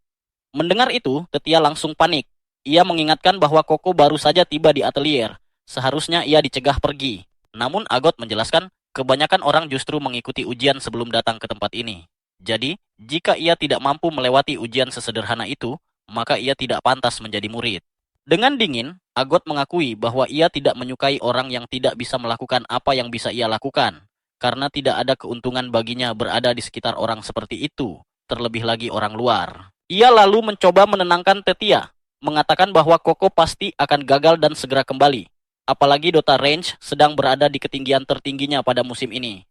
Mendengar itu, Tetia langsung panik. Ia mengingatkan bahwa Koko baru saja tiba di atelier. Seharusnya ia dicegah pergi. Namun Agot menjelaskan, kebanyakan orang justru mengikuti ujian sebelum datang ke tempat ini. Jadi, jika ia tidak mampu melewati ujian sesederhana itu, maka ia tidak pantas menjadi murid. Dengan dingin, Agot mengakui bahwa ia tidak menyukai orang yang tidak bisa melakukan apa yang bisa ia lakukan, karena tidak ada keuntungan baginya berada di sekitar orang seperti itu, terlebih lagi orang luar. Ia lalu mencoba menenangkan Tetia, mengatakan bahwa Koko pasti akan gagal dan segera kembali, apalagi Dota Range sedang berada di ketinggian tertingginya pada musim ini.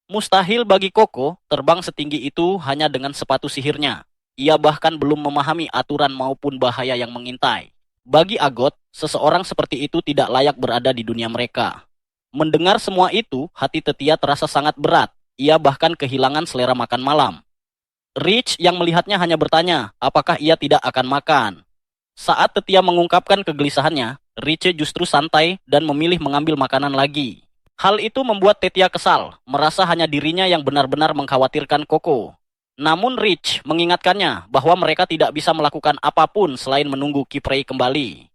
Mustahil bagi Koko terbang setinggi itu hanya dengan sepatu sihirnya. Ia bahkan belum memahami aturan maupun bahaya yang mengintai. Bagi Agot, seseorang seperti itu tidak layak berada di dunia mereka. Mendengar semua itu, hati Tetia terasa sangat berat. Ia bahkan kehilangan selera makan malam. Rich yang melihatnya hanya bertanya, apakah ia tidak akan makan. Saat Tetia mengungkapkan kegelisahannya, Rich justru santai dan memilih mengambil makanan lagi. Hal itu membuat Tetia kesal, merasa hanya dirinya yang benar-benar mengkhawatirkan Koko. Namun Rich mengingatkannya bahwa mereka tidak bisa melakukan apapun selain menunggu Kipre kembali.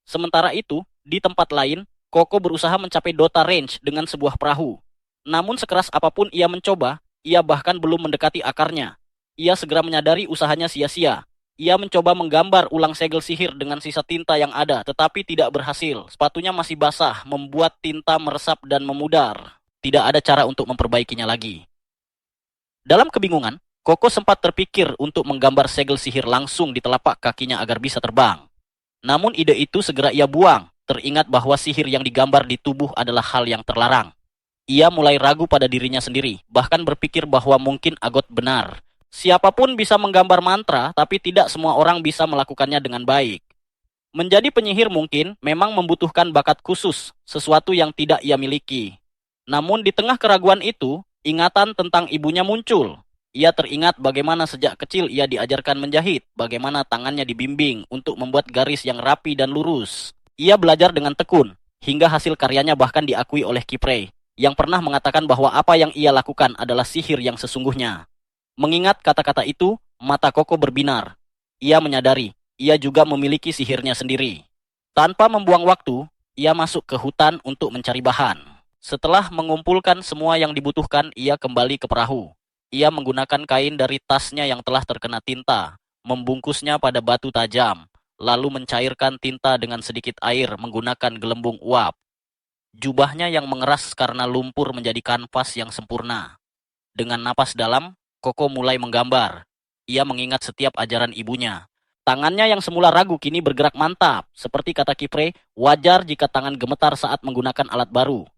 Sementara itu, di tempat lain, Koko berusaha mencapai Dota Range dengan sebuah perahu. Namun sekeras apapun ia mencoba, ia bahkan belum mendekati akarnya. Ia segera menyadari usahanya sia-sia. Ia mencoba menggambar ulang segel sihir dengan sisa tinta yang ada, tetapi tidak berhasil. Sepatunya masih basah, membuat tinta meresap dan memudar. Tidak ada cara untuk memperbaikinya lagi. Dalam kebingungan, Koko sempat terpikir untuk menggambar segel sihir langsung di telapak kakinya agar bisa terbang. Namun ide itu segera ia buang, teringat bahwa sihir yang digambar di tubuh adalah hal yang terlarang. Ia mulai ragu pada dirinya sendiri, bahkan berpikir bahwa mungkin Agot benar. Siapapun bisa menggambar mantra, tapi tidak semua orang bisa melakukannya dengan baik. Menjadi penyihir mungkin memang membutuhkan bakat khusus, sesuatu yang tidak ia miliki. Namun di tengah keraguan itu, ingatan tentang ibunya muncul. Ia teringat bagaimana sejak kecil ia diajarkan menjahit, bagaimana tangannya dibimbing untuk membuat garis yang rapi dan lurus. Ia belajar dengan tekun, hingga hasil karyanya bahkan diakui oleh Kipre, yang pernah mengatakan bahwa apa yang ia lakukan adalah sihir yang sesungguhnya. Mengingat kata-kata itu, mata Koko berbinar. Ia menyadari, ia juga memiliki sihirnya sendiri. Tanpa membuang waktu, ia masuk ke hutan untuk mencari bahan. Setelah mengumpulkan semua yang dibutuhkan, ia kembali ke perahu. Ia menggunakan kain dari tasnya yang telah terkena tinta, membungkusnya pada batu tajam, lalu mencairkan tinta dengan sedikit air menggunakan gelembung uap. Jubahnya yang mengeras karena lumpur menjadi kanvas yang sempurna. Dengan napas dalam, Koko mulai menggambar. Ia mengingat setiap ajaran ibunya. Tangannya yang semula ragu kini bergerak mantap. Seperti kata Kipre, wajar jika tangan gemetar saat menggunakan alat baru.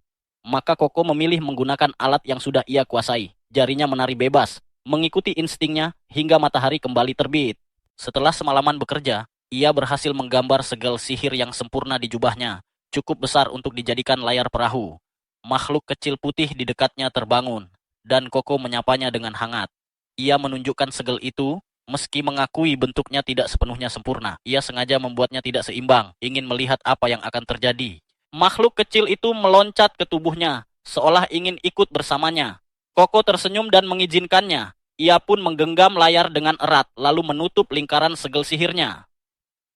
Maka Koko memilih menggunakan alat yang sudah ia kuasai. Jarinya menari bebas, mengikuti instingnya hingga matahari kembali terbit. Setelah semalaman bekerja, ia berhasil menggambar segel sihir yang sempurna di jubahnya, cukup besar untuk dijadikan layar perahu. Makhluk kecil putih di dekatnya terbangun, dan Koko menyapanya dengan hangat. Ia menunjukkan segel itu, meski mengakui bentuknya tidak sepenuhnya sempurna. Ia sengaja membuatnya tidak seimbang, ingin melihat apa yang akan terjadi. Makhluk kecil itu meloncat ke tubuhnya, seolah ingin ikut bersamanya. Koko tersenyum dan mengizinkannya. Ia pun menggenggam layar dengan erat, lalu menutup lingkaran segel sihirnya.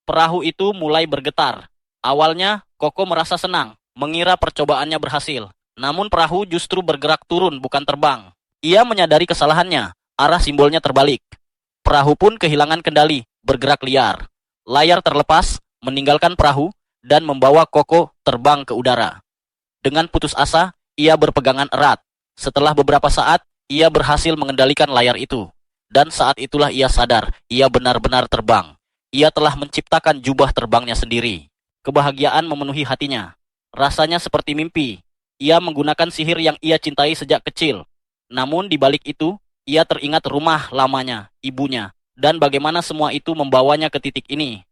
Perahu itu mulai bergetar. Awalnya, Koko merasa senang, mengira percobaannya berhasil. Namun perahu justru bergerak turun, bukan terbang. Ia menyadari kesalahannya, arah simbolnya terbalik. Perahu pun kehilangan kendali, bergerak liar. Layar terlepas, meninggalkan perahu, dan membawa Koko terbang ke udara. Dengan putus asa, ia berpegangan erat. Setelah beberapa saat, ia berhasil mengendalikan layar itu. Dan saat itulah ia sadar, ia benar-benar terbang. Ia telah menciptakan jubah terbangnya sendiri. Kebahagiaan memenuhi hatinya. Rasanya seperti mimpi. Ia menggunakan sihir yang ia cintai sejak kecil. Namun di balik itu, ia teringat rumah lamanya, ibunya, dan bagaimana semua itu membawanya ke titik ini.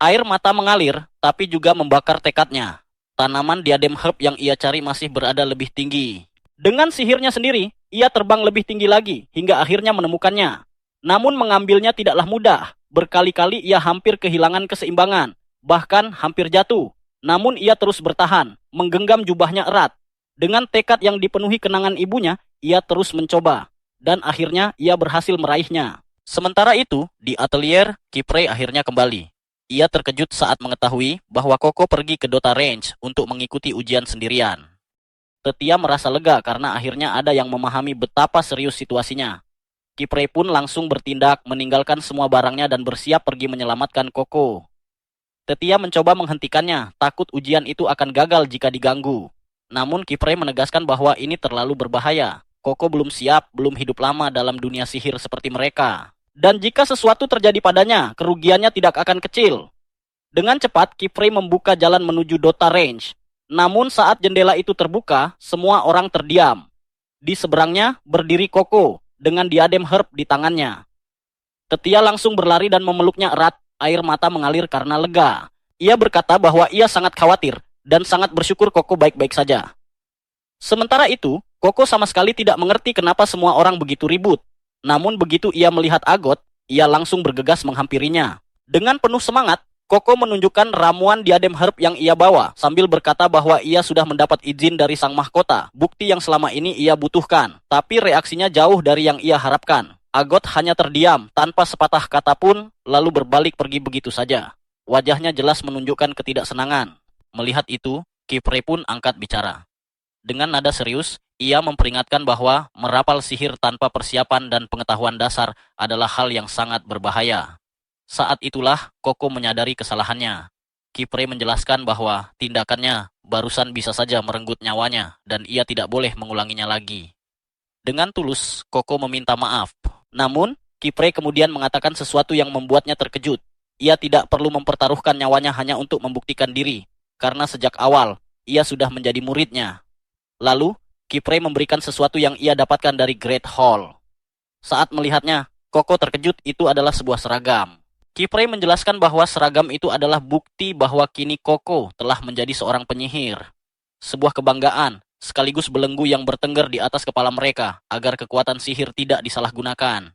Air mata mengalir, tapi juga membakar tekadnya. Tanaman diadem herb yang ia cari masih berada lebih tinggi. Dengan sihirnya sendiri, ia terbang lebih tinggi lagi, hingga akhirnya menemukannya. Namun mengambilnya tidaklah mudah. Berkali-kali ia hampir kehilangan keseimbangan, bahkan hampir jatuh. Namun ia terus bertahan, menggenggam jubahnya erat. Dengan tekad yang dipenuhi kenangan ibunya, ia terus mencoba. Dan akhirnya ia berhasil meraihnya. Sementara itu, di atelier, Kipre akhirnya kembali. Ia terkejut saat mengetahui bahwa Koko pergi ke Dota Range untuk mengikuti ujian sendirian. Tetia merasa lega karena akhirnya ada yang memahami betapa serius situasinya. Kipre pun langsung bertindak, meninggalkan semua barangnya dan bersiap pergi menyelamatkan Koko. Tetia mencoba menghentikannya, takut ujian itu akan gagal jika diganggu. Namun Kipre menegaskan bahwa ini terlalu berbahaya. Koko belum siap, belum hidup lama dalam dunia sihir seperti mereka. Dan jika sesuatu terjadi padanya, kerugiannya tidak akan kecil. Dengan cepat, Kipre membuka jalan menuju Dota Range. Namun saat jendela itu terbuka, semua orang terdiam. Di seberangnya berdiri Koko dengan diadem herb di tangannya. Tetia langsung berlari dan memeluknya erat, air mata mengalir karena lega. Ia berkata bahwa ia sangat khawatir dan sangat bersyukur Koko baik-baik saja. Sementara itu, Koko sama sekali tidak mengerti kenapa semua orang begitu ribut. Namun begitu ia melihat Agot, ia langsung bergegas menghampirinya. Dengan penuh semangat, Koko menunjukkan ramuan diadem herb yang ia bawa, sambil berkata bahwa ia sudah mendapat izin dari sang mahkota, bukti yang selama ini ia butuhkan. Tapi reaksinya jauh dari yang ia harapkan. Agot hanya terdiam, tanpa sepatah kata pun, lalu berbalik pergi begitu saja. Wajahnya jelas menunjukkan ketidaksenangan. Melihat itu, Kipre pun angkat bicara. Dengan nada serius, ia memperingatkan bahwa merapal sihir tanpa persiapan dan pengetahuan dasar adalah hal yang sangat berbahaya. Saat itulah Koko menyadari kesalahannya. Kipre menjelaskan bahwa tindakannya barusan bisa saja merenggut nyawanya dan ia tidak boleh mengulanginya lagi. Dengan tulus, Koko meminta maaf. Namun, Kipre kemudian mengatakan sesuatu yang membuatnya terkejut. Ia tidak perlu mempertaruhkan nyawanya hanya untuk membuktikan diri, karena sejak awal ia sudah menjadi muridnya. Lalu, Kipre memberikan sesuatu yang ia dapatkan dari Great Hall. Saat melihatnya, Koko terkejut itu adalah sebuah seragam. Kipre menjelaskan bahwa seragam itu adalah bukti bahwa kini Koko telah menjadi seorang penyihir. Sebuah kebanggaan, sekaligus belenggu yang bertengger di atas kepala mereka agar kekuatan sihir tidak disalahgunakan.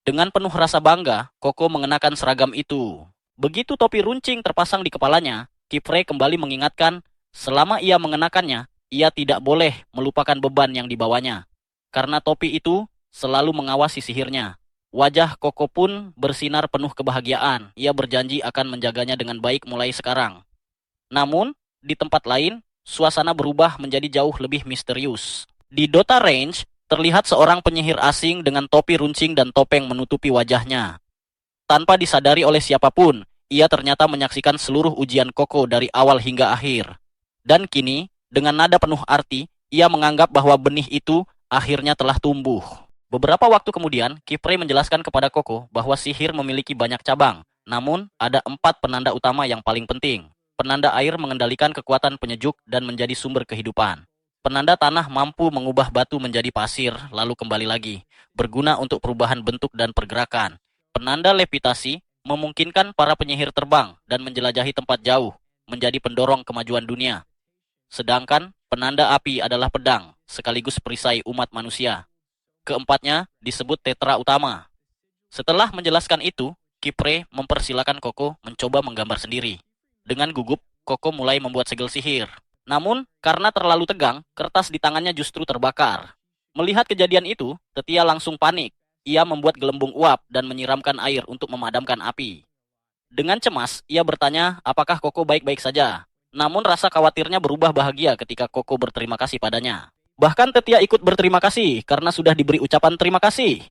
Dengan penuh rasa bangga, Koko mengenakan seragam itu. Begitu topi runcing terpasang di kepalanya, Kipre kembali mengingatkan, selama ia mengenakannya, ia tidak boleh melupakan beban yang dibawanya. Karena topi itu selalu mengawasi sihirnya. Wajah Koko pun bersinar penuh kebahagiaan. Ia berjanji akan menjaganya dengan baik mulai sekarang. Namun, di tempat lain, suasana berubah menjadi jauh lebih misterius. Di Dota Range, terlihat seorang penyihir asing dengan topi runcing dan topeng menutupi wajahnya. Tanpa disadari oleh siapapun, ia ternyata menyaksikan seluruh ujian Koko dari awal hingga akhir. Dan kini, dengan nada penuh arti, ia menganggap bahwa benih itu akhirnya telah tumbuh. Beberapa waktu kemudian, Kipre menjelaskan kepada Koko bahwa sihir memiliki banyak cabang, namun ada 4 penanda utama yang paling penting. Penanda air mengendalikan kekuatan penyejuk dan menjadi sumber kehidupan. Penanda tanah mampu mengubah batu menjadi pasir, lalu kembali lagi, berguna untuk perubahan bentuk dan pergerakan. Penanda levitasi memungkinkan para penyihir terbang dan menjelajahi tempat jauh, menjadi pendorong kemajuan dunia. Sedangkan penanda api adalah pedang, sekaligus perisai umat manusia. Keempatnya disebut tetra utama. Setelah menjelaskan itu, Kipre mempersilakan Koko mencoba menggambar sendiri. Dengan gugup, Koko mulai membuat segel sihir. Namun, karena terlalu tegang, kertas di tangannya justru terbakar. Melihat kejadian itu, Tetia langsung panik. Ia membuat gelembung uap dan menyiramkan air untuk memadamkan api. Dengan cemas, ia bertanya apakah Koko baik-baik saja. Namun rasa khawatirnya berubah bahagia ketika Koko berterima kasih padanya. Bahkan Tetia ikut berterima kasih karena sudah diberi ucapan terima kasih.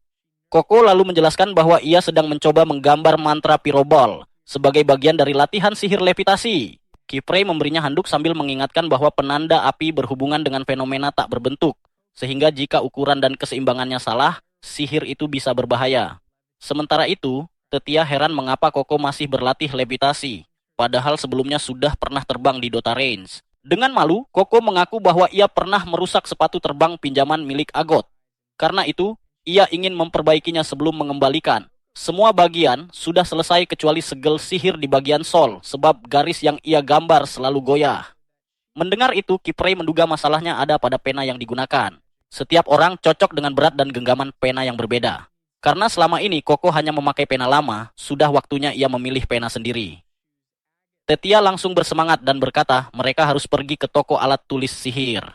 Koko lalu menjelaskan bahwa ia sedang mencoba menggambar mantra Pirobol sebagai bagian dari latihan sihir levitasi. Kipre memberinya handuk sambil mengingatkan bahwa penanda api berhubungan dengan fenomena tak berbentuk, sehingga jika ukuran dan keseimbangannya salah, sihir itu bisa berbahaya. Sementara itu, Tetia heran mengapa Koko masih berlatih levitasi, padahal sebelumnya sudah pernah terbang di Dota Range. Dengan malu, Koko mengaku bahwa ia pernah merusak sepatu terbang pinjaman milik Agot. Karena itu, ia ingin memperbaikinya sebelum mengembalikan. Semua bagian sudah selesai kecuali segel sihir di bagian sol, sebab garis yang ia gambar selalu goyah. Mendengar itu, Kipre menduga masalahnya ada pada pena yang digunakan. Setiap orang cocok dengan berat dan genggaman pena yang berbeda. Karena selama ini Koko hanya memakai pena lama, sudah waktunya ia memilih pena sendiri. Tetia langsung bersemangat dan berkata mereka harus pergi ke toko alat tulis sihir.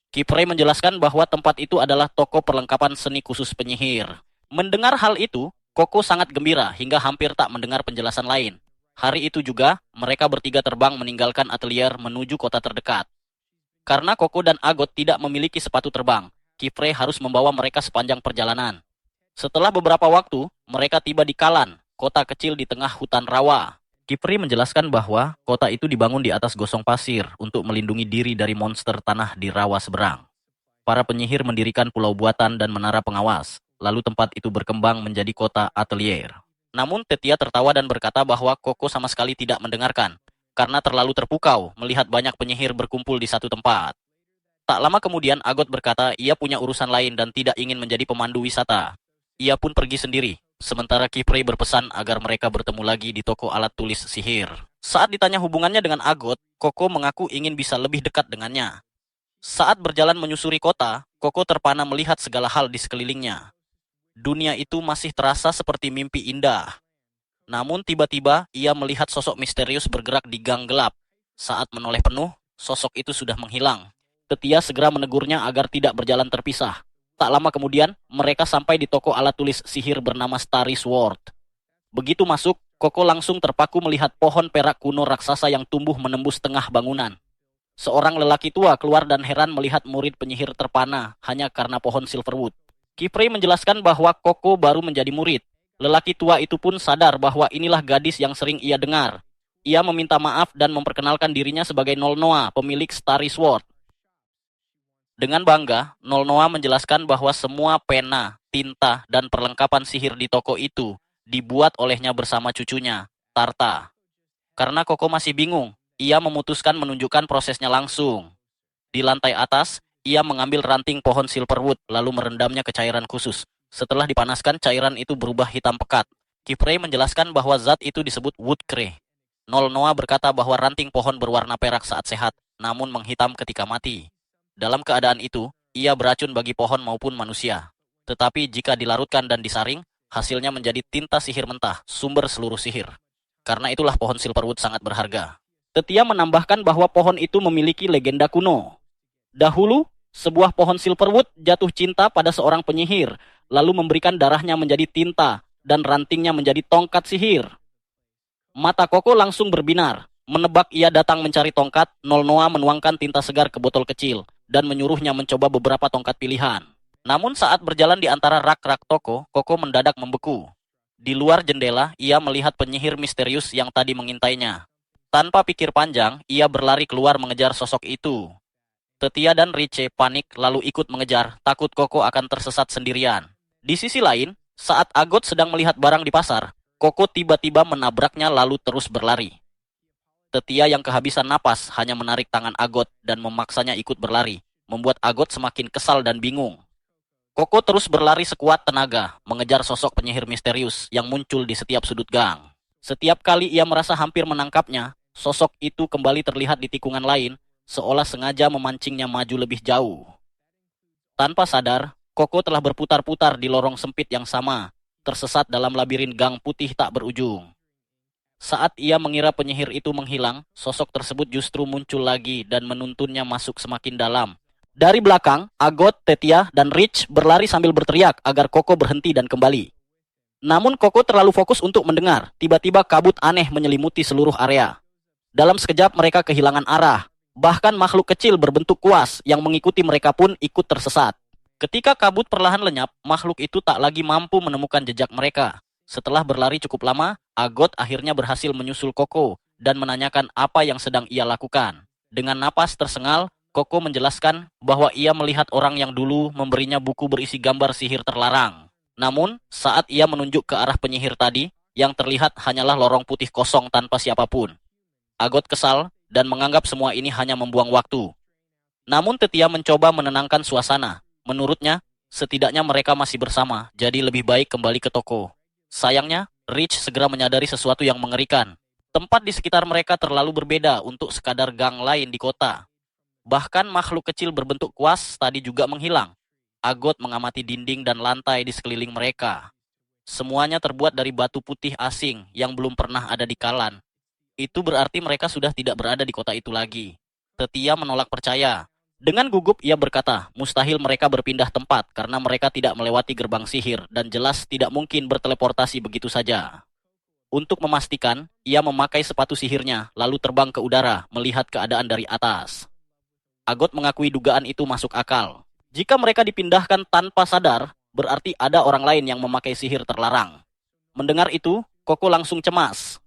Kipre menjelaskan bahwa tempat itu adalah toko perlengkapan seni khusus penyihir. Mendengar hal itu, Koko sangat gembira hingga hampir tak mendengar penjelasan lain. Hari itu juga, mereka bertiga terbang meninggalkan atelier menuju kota terdekat. Karena Koko dan Agot tidak memiliki sepatu terbang, Kipre harus membawa mereka sepanjang perjalanan. Setelah beberapa waktu, mereka tiba di Kalan, kota kecil di tengah hutan rawa. Kipre menjelaskan bahwa kota itu dibangun di atas gosong pasir untuk melindungi diri dari monster tanah di rawa seberang. Para penyihir mendirikan pulau buatan dan menara pengawas, lalu tempat itu berkembang menjadi kota atelier. Namun Tetia tertawa dan berkata bahwa Koko sama sekali tidak mendengarkan, karena terlalu terpukau melihat banyak penyihir berkumpul di satu tempat. Tak lama kemudian Agot berkata ia punya urusan lain dan tidak ingin menjadi pemandu wisata. Ia pun pergi sendiri, sementara Kipre berpesan agar mereka bertemu lagi di toko alat tulis sihir. Saat ditanya hubungannya dengan Agot, Koko mengaku ingin bisa lebih dekat dengannya. Saat berjalan menyusuri kota, Koko terpana melihat segala hal di sekelilingnya. Dunia itu masih terasa seperti mimpi indah. Namun tiba-tiba ia melihat sosok misterius bergerak di gang gelap. Saat menoleh penuh, sosok itu sudah menghilang. Tetia segera menegurnya agar tidak berjalan terpisah. Tak lama kemudian, mereka sampai di toko alat tulis sihir bernama Starry Sword. Begitu masuk, Koko langsung terpaku melihat pohon perak kuno raksasa yang tumbuh menembus tengah bangunan. Seorang lelaki tua keluar dan heran melihat murid penyihir terpana hanya karena pohon Silverwood. Kipre menjelaskan bahwa Koko baru menjadi murid. Lelaki tua itu pun sadar bahwa inilah gadis yang sering ia dengar. Ia meminta maaf dan memperkenalkan dirinya sebagai Nolnoa, pemilik Starry Sword. Dengan bangga, Nolnoa menjelaskan bahwa semua pena, tinta, dan perlengkapan sihir di toko itu dibuat olehnya bersama cucunya, Tarta. Karena Koko masih bingung, ia memutuskan menunjukkan prosesnya langsung. Di lantai atas, ia mengambil ranting pohon Silverwood lalu merendamnya ke cairan khusus. Setelah dipanaskan, cairan itu berubah hitam pekat. Kipre menjelaskan bahwa zat itu disebut woodcrey. Nolnoa berkata bahwa ranting pohon berwarna perak saat sehat, namun menghitam ketika mati. Dalam keadaan itu, ia beracun bagi pohon maupun manusia. Tetapi jika dilarutkan dan disaring, hasilnya menjadi tinta sihir mentah, sumber seluruh sihir. Karena itulah pohon Silverwood sangat berharga. Tetia menambahkan bahwa pohon itu memiliki legenda kuno. Dahulu, sebuah pohon Silverwood jatuh cinta pada seorang penyihir, lalu memberikan darahnya menjadi tinta dan rantingnya menjadi tongkat sihir. Mata Koko langsung berbinar. Menebak ia datang mencari tongkat, Noa menuangkan tinta segar ke botol kecil dan menyuruhnya mencoba beberapa tongkat pilihan. Namun saat berjalan di antara rak-rak toko, Koko mendadak membeku. Di luar jendela, ia melihat penyihir misterius yang tadi mengintainya. Tanpa pikir panjang, ia berlari keluar mengejar sosok itu. Tetia dan Riche panik lalu ikut mengejar, takut Koko akan tersesat sendirian. Di sisi lain, saat Agot sedang melihat barang di pasar, Koko tiba-tiba menabraknya lalu terus berlari. Tetia yang kehabisan napas hanya menarik tangan Agot dan memaksanya ikut berlari, membuat Agot semakin kesal dan bingung. Koko terus berlari sekuat tenaga, mengejar sosok penyihir misterius yang muncul di setiap sudut gang. Setiap kali ia merasa hampir menangkapnya, sosok itu kembali terlihat di tikungan lain, seolah sengaja memancingnya maju lebih jauh. Tanpa sadar, Koko telah berputar-putar di lorong sempit yang sama, tersesat dalam labirin gang putih tak berujung. Saat ia mengira penyihir itu menghilang, sosok tersebut justru muncul lagi dan menuntunnya masuk semakin dalam. Dari belakang, Agot, Tetia, dan Rich berlari sambil berteriak agar Koko berhenti dan kembali. Namun Koko terlalu fokus untuk mendengar, tiba-tiba kabut aneh menyelimuti seluruh area. Dalam sekejap mereka kehilangan arah, bahkan makhluk kecil berbentuk kuas yang mengikuti mereka pun ikut tersesat. Ketika kabut perlahan lenyap, makhluk itu tak lagi mampu menemukan jejak mereka. Setelah berlari cukup lama, Agot akhirnya berhasil menyusul Koko dan menanyakan apa yang sedang ia lakukan. Dengan napas tersengal, Koko menjelaskan bahwa ia melihat orang yang dulu memberinya buku berisi gambar sihir terlarang. Namun, saat ia menunjuk ke arah penyihir tadi, yang terlihat hanyalah lorong putih kosong tanpa siapapun. Agot kesal dan menganggap semua ini hanya membuang waktu. Namun Tetia mencoba menenangkan suasana. Menurutnya, setidaknya mereka masih bersama, jadi lebih baik kembali ke toko. Sayangnya, Rich segera menyadari sesuatu yang mengerikan. Tempat di sekitar mereka terlalu berbeda untuk sekadar gang lain di kota. Bahkan makhluk kecil berbentuk kuas tadi juga menghilang. Agot mengamati dinding dan lantai di sekeliling mereka. Semuanya terbuat dari batu putih asing yang belum pernah ada di Kalan. Itu berarti mereka sudah tidak berada di kota itu lagi. Tetia menolak percaya. Dengan gugup ia berkata, mustahil mereka berpindah tempat karena mereka tidak melewati gerbang sihir dan jelas tidak mungkin berteleportasi begitu saja. Untuk memastikan, ia memakai sepatu sihirnya lalu terbang ke udara melihat keadaan dari atas. Agot mengakui dugaan itu masuk akal. Jika mereka dipindahkan tanpa sadar, berarti ada orang lain yang memakai sihir terlarang. Mendengar itu, Koko langsung cemas.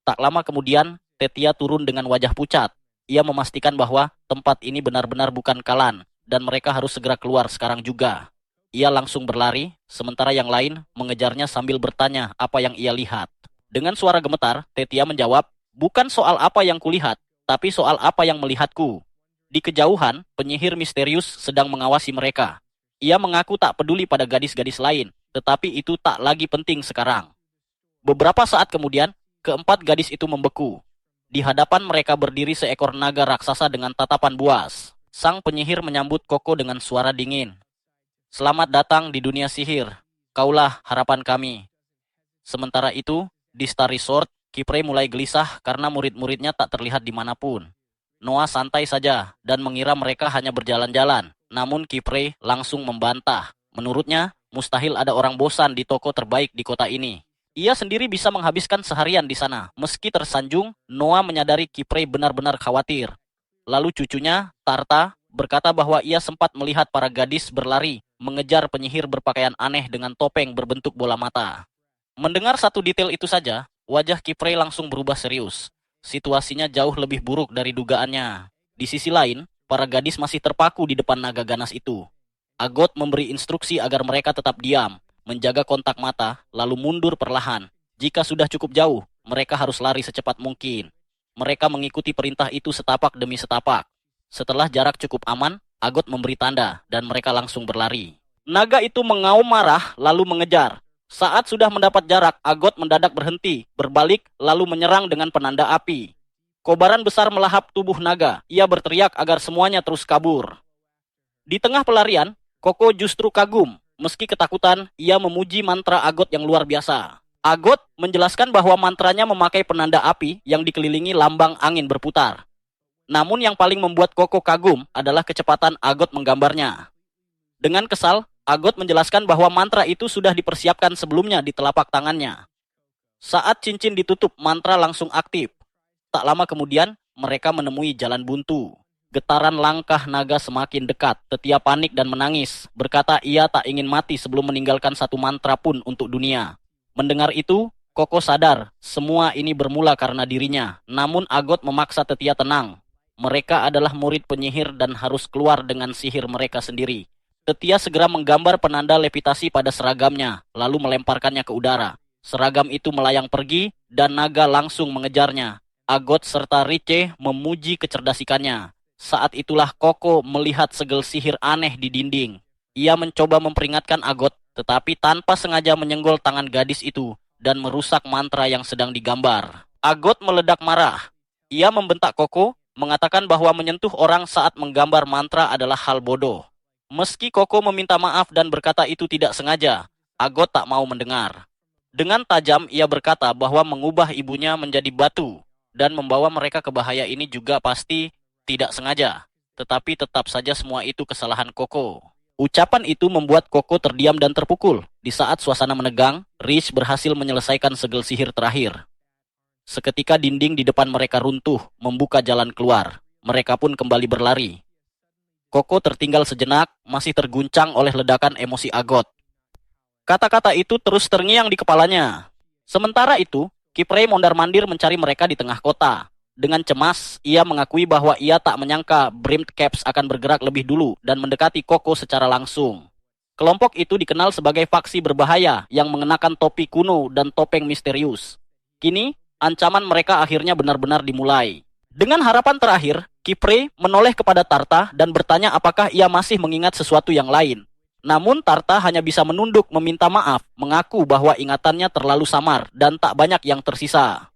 Tak lama kemudian, Tetia turun dengan wajah pucat. Ia memastikan bahwa tempat ini benar-benar bukan Kalan, dan mereka harus segera keluar sekarang juga. Ia langsung berlari, sementara yang lain mengejarnya sambil bertanya apa yang ia lihat. Dengan suara gemetar, Tetia menjawab, bukan soal apa yang kulihat, tapi soal apa yang melihatku. Di kejauhan, penyihir misterius sedang mengawasi mereka. Ia mengaku tak peduli pada gadis-gadis lain, tetapi itu tak lagi penting sekarang. Beberapa saat kemudian, keempat gadis itu membeku. Di hadapan mereka berdiri seekor naga raksasa dengan tatapan buas. Sang penyihir menyambut Koko dengan suara dingin. Selamat datang di dunia sihir. Kaulah harapan kami. Sementara itu, di Star Resort, Kipre mulai gelisah karena murid-muridnya tak terlihat dimanapun. Noah santai saja dan mengira mereka hanya berjalan-jalan. Namun Kipre langsung membantah. Menurutnya, mustahil ada orang bosan di toko terbaik di kota ini. Ia sendiri bisa menghabiskan seharian di sana. Meski tersanjung, Noah menyadari Kipre benar-benar khawatir. Lalu cucunya, Tarta, berkata bahwa ia sempat melihat para gadis berlari, mengejar penyihir berpakaian aneh dengan topeng berbentuk bola mata. Mendengar satu detail itu saja, wajah Kipre langsung berubah serius. Situasinya jauh lebih buruk dari dugaannya. Di sisi lain, para gadis masih terpaku di depan naga ganas itu. Agot memberi instruksi agar mereka tetap diam, menjaga kontak mata, lalu mundur perlahan. Jika sudah cukup jauh, mereka harus lari secepat mungkin. Mereka mengikuti perintah itu setapak demi setapak. Setelah jarak cukup aman, Agot memberi tanda, dan mereka langsung berlari. Naga itu mengaum marah, lalu mengejar. Saat sudah mendapat jarak, Agot mendadak berhenti, berbalik, lalu menyerang dengan penanda api. Kobaran besar melahap tubuh naga. Ia berteriak agar semuanya terus kabur. Di tengah pelarian, Koko justru kagum. Meski ketakutan, ia memuji mantra Agot yang luar biasa. Agot menjelaskan bahwa mantranya memakai penanda api yang dikelilingi lambang angin berputar. Namun yang paling membuat Koko kagum adalah kecepatan Agot menggambarnya. Dengan kesal, Agot menjelaskan bahwa mantra itu sudah dipersiapkan sebelumnya di telapak tangannya. Saat cincin ditutup, mantra langsung aktif. Tak lama kemudian, mereka menemui jalan buntu. Getaran langkah naga semakin dekat. Tetia panik dan menangis, berkata ia tak ingin mati sebelum meninggalkan satu mantra pun untuk dunia. Mendengar itu, Koko sadar semua ini bermula karena dirinya. Namun Agot memaksa Tetia tenang. Mereka adalah murid penyihir dan harus keluar dengan sihir mereka sendiri. Tetia segera menggambar penanda levitasi pada seragamnya, lalu melemparkannya ke udara. Seragam itu melayang pergi, dan naga langsung mengejarnya. Agot serta Riche memuji kecerdasikannya. Saat itulah Koko melihat segel sihir aneh di dinding. Ia mencoba memperingatkan Agot, tetapi tanpa sengaja menyenggol tangan gadis itu dan merusak mantra yang sedang digambar. Agot meledak marah. Ia membentak Koko, mengatakan bahwa menyentuh orang saat menggambar mantra adalah hal bodoh. Meski Koko meminta maaf dan berkata itu tidak sengaja, Agot tak mau mendengar. Dengan tajam ia berkata bahwa mengubah ibunya menjadi batu dan membawa mereka ke bahaya ini juga pasti tidak sengaja. Tetapi tetap saja semua itu kesalahan Koko. Ucapan itu membuat Koko terdiam dan terpukul. Di saat suasana menegang, Rich berhasil menyelesaikan segel sihir terakhir. Seketika dinding di depan mereka runtuh, membuka jalan keluar. Mereka pun kembali berlari. Koko tertinggal sejenak, masih terguncang oleh ledakan emosi Agot. Kata-kata itu terus terngiang di kepalanya. Sementara itu, Kipre mondar-mandir mencari mereka di tengah kota. Dengan cemas, ia mengakui bahwa ia tak menyangka Brimmed Caps akan bergerak lebih dulu dan mendekati Koko secara langsung. Kelompok itu dikenal sebagai faksi berbahaya yang mengenakan topi kuno dan topeng misterius. Kini, ancaman mereka akhirnya benar-benar dimulai. Dengan harapan terakhir, Kipre menoleh kepada Tarta dan bertanya apakah ia masih mengingat sesuatu yang lain. Namun Tarta hanya bisa menunduk meminta maaf, mengaku bahwa ingatannya terlalu samar dan tak banyak yang tersisa.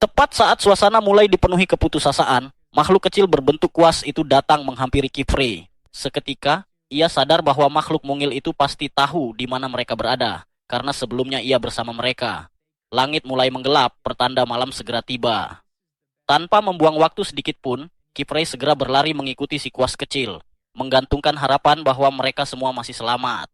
Tepat saat suasana mulai dipenuhi keputusasaan, makhluk kecil berbentuk kuas itu datang menghampiri Kipre. Seketika, ia sadar bahwa makhluk mungil itu pasti tahu di mana mereka berada, karena sebelumnya ia bersama mereka. Langit mulai menggelap, pertanda malam segera tiba. Tanpa membuang waktu sedikit pun, Kipre segera berlari mengikuti si kuas kecil, menggantungkan harapan bahwa mereka semua masih selamat.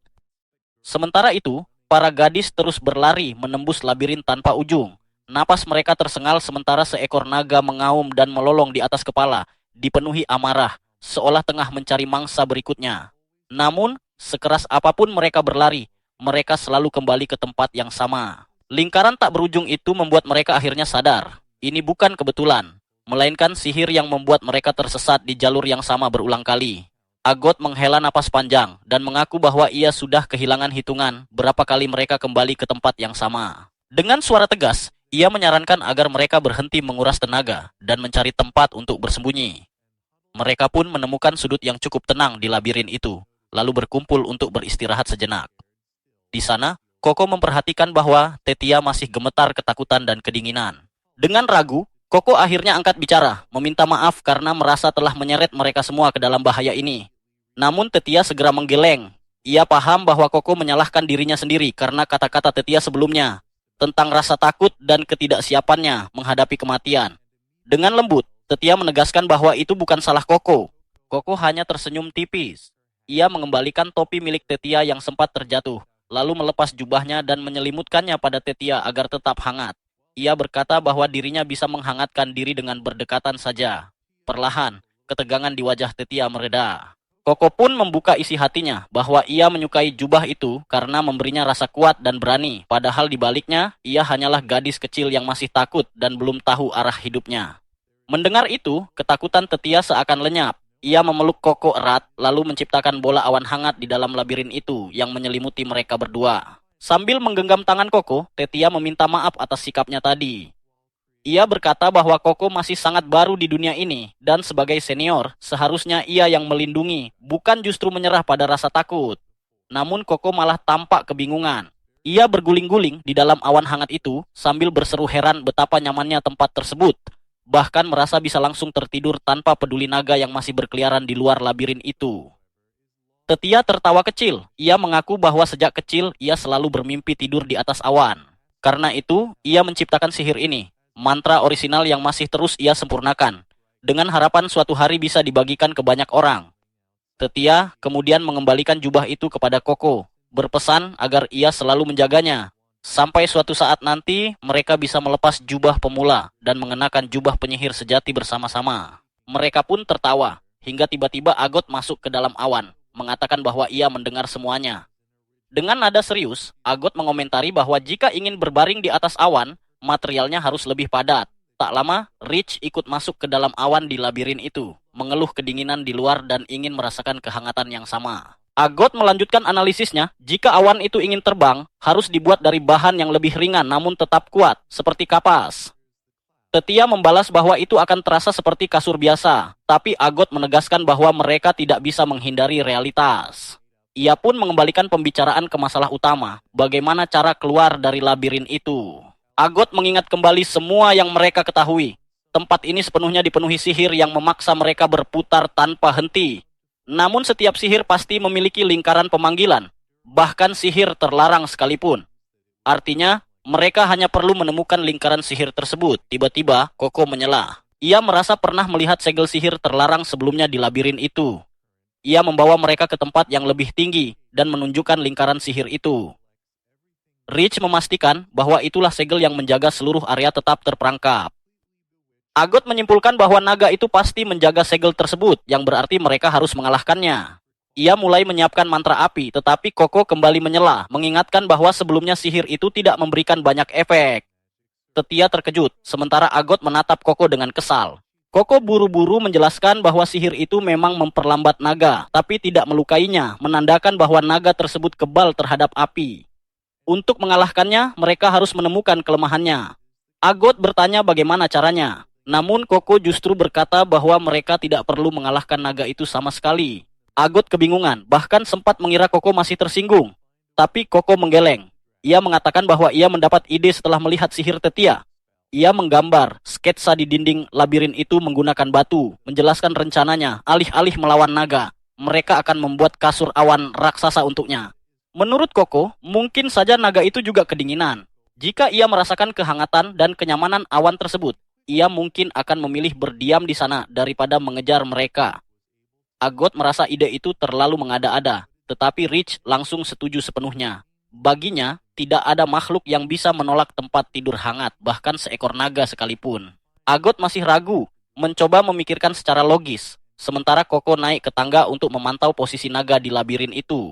Sementara itu, para gadis terus berlari menembus labirin tanpa ujung. Napas mereka tersengal sementara seekor naga mengaum dan melolong di atas kepala, dipenuhi amarah, seolah tengah mencari mangsa berikutnya. Namun, sekeras apapun mereka berlari, mereka selalu kembali ke tempat yang sama. Lingkaran tak berujung itu membuat mereka akhirnya sadar. Ini bukan kebetulan, melainkan sihir yang membuat mereka tersesat di jalur yang sama berulang kali. Agot menghela napas panjang dan mengaku bahwa ia sudah kehilangan hitungan berapa kali mereka kembali ke tempat yang sama. Dengan suara tegas, ia menyarankan agar mereka berhenti menguras tenaga dan mencari tempat untuk bersembunyi. Mereka pun menemukan sudut yang cukup tenang di labirin itu, lalu berkumpul untuk beristirahat sejenak. Di sana, Koko memperhatikan bahwa Tetia masih gemetar ketakutan dan kedinginan. Dengan ragu, Koko akhirnya angkat bicara, meminta maaf karena merasa telah menyeret mereka semua ke dalam bahaya ini. Namun Tetia segera menggeleng. Ia paham bahwa Koko menyalahkan dirinya sendiri karena kata-kata Tetia sebelumnya tentang rasa takut dan ketidaksiapannya menghadapi kematian. Dengan lembut, Tetia menegaskan bahwa itu bukan salah Koko. Koko hanya tersenyum tipis. Ia mengembalikan topi milik Tetia yang sempat terjatuh, lalu melepas jubahnya dan menyelimutkannya pada Tetia agar tetap hangat. Ia berkata bahwa dirinya bisa menghangatkan diri dengan berdekatan saja. Perlahan, ketegangan di wajah Tetia mereda. Koko pun membuka isi hatinya bahwa ia menyukai jubah itu karena memberinya rasa kuat dan berani. Padahal di baliknya, ia hanyalah gadis kecil yang masih takut dan belum tahu arah hidupnya. Mendengar itu, ketakutan Tetia seakan lenyap. Ia memeluk Koko erat, lalu menciptakan bola awan hangat di dalam labirin itu yang menyelimuti mereka berdua. Sambil menggenggam tangan Koko, Tetia meminta maaf atas sikapnya tadi. Ia berkata bahwa Koko masih sangat baru di dunia ini, dan sebagai senior, seharusnya ia yang melindungi, bukan justru menyerah pada rasa takut. Namun Koko malah tampak kebingungan. Ia berguling-guling di dalam awan hangat itu, sambil berseru heran betapa nyamannya tempat tersebut. Bahkan merasa bisa langsung tertidur tanpa peduli naga yang masih berkeliaran di luar labirin itu. Tetia tertawa kecil. Ia mengaku bahwa sejak kecil ia selalu bermimpi tidur di atas awan. Karena itu, ia menciptakan sihir ini, mantra orisinal yang masih terus ia sempurnakan, dengan harapan suatu hari bisa dibagikan ke banyak orang. Tetia kemudian mengembalikan jubah itu kepada Koko, berpesan agar ia selalu menjaganya. Sampai suatu saat nanti, mereka bisa melepas jubah pemula dan mengenakan jubah penyihir sejati bersama-sama. Mereka pun tertawa, hingga tiba-tiba Agot masuk ke dalam awan, mengatakan bahwa ia mendengar semuanya. Dengan nada serius, Agot mengomentari bahwa jika ingin berbaring di atas awan, materialnya harus lebih padat. Tak lama, Rich ikut masuk ke dalam awan di labirin itu, mengeluh kedinginan di luar dan ingin merasakan kehangatan yang sama. Agot melanjutkan analisisnya, jika awan itu ingin terbang, harus dibuat dari bahan yang lebih ringan namun tetap kuat, seperti kapas. Tetia membalas bahwa itu akan terasa seperti kasur biasa, tapi Agot menegaskan bahwa mereka tidak bisa menghindari realitas. Ia pun mengembalikan pembicaraan ke masalah utama, bagaimana cara keluar dari labirin itu. Agot mengingat kembali semua yang mereka ketahui. Tempat ini sepenuhnya dipenuhi sihir yang memaksa mereka berputar tanpa henti. Namun setiap sihir pasti memiliki lingkaran pemanggilan, bahkan sihir terlarang sekalipun. Artinya, mereka hanya perlu menemukan lingkaran sihir tersebut. Tiba-tiba, Koko menyela. Ia merasa pernah melihat segel sihir terlarang sebelumnya di labirin itu. Ia membawa mereka ke tempat yang lebih tinggi dan menunjukkan lingkaran sihir itu. Rich memastikan bahwa itulah segel yang menjaga seluruh area tetap terperangkap. Agot menyimpulkan bahwa naga itu pasti menjaga segel tersebut, yang berarti mereka harus mengalahkannya. Ia mulai menyiapkan mantra api, tetapi Koko kembali menyela, mengingatkan bahwa sebelumnya sihir itu tidak memberikan banyak efek. Tetia terkejut, sementara Agot menatap Koko dengan kesal. Koko buru-buru menjelaskan bahwa sihir itu memang memperlambat naga, tapi tidak melukainya, menandakan bahwa naga tersebut kebal terhadap api. Untuk mengalahkannya, mereka harus menemukan kelemahannya. Agot bertanya bagaimana caranya, namun Koko justru berkata bahwa mereka tidak perlu mengalahkan naga itu sama sekali. Agot kebingungan, bahkan sempat mengira Koko masih tersinggung. Tapi Koko menggeleng. Ia mengatakan bahwa ia mendapat ide setelah melihat sihir Tetia. Ia menggambar sketsa di dinding labirin itu menggunakan batu, menjelaskan rencananya, alih-alih melawan naga, mereka akan membuat kasur awan raksasa untuknya. Menurut Koko, mungkin saja naga itu juga kedinginan. Jika ia merasakan kehangatan dan kenyamanan awan tersebut, ia mungkin akan memilih berdiam di sana daripada mengejar mereka. Agot merasa ide itu terlalu mengada-ada, tetapi Rich langsung setuju sepenuhnya. Baginya, tidak ada makhluk yang bisa menolak tempat tidur hangat, bahkan seekor naga sekalipun. Agot masih ragu, mencoba memikirkan secara logis, sementara Koko naik ke tangga untuk memantau posisi naga di labirin itu.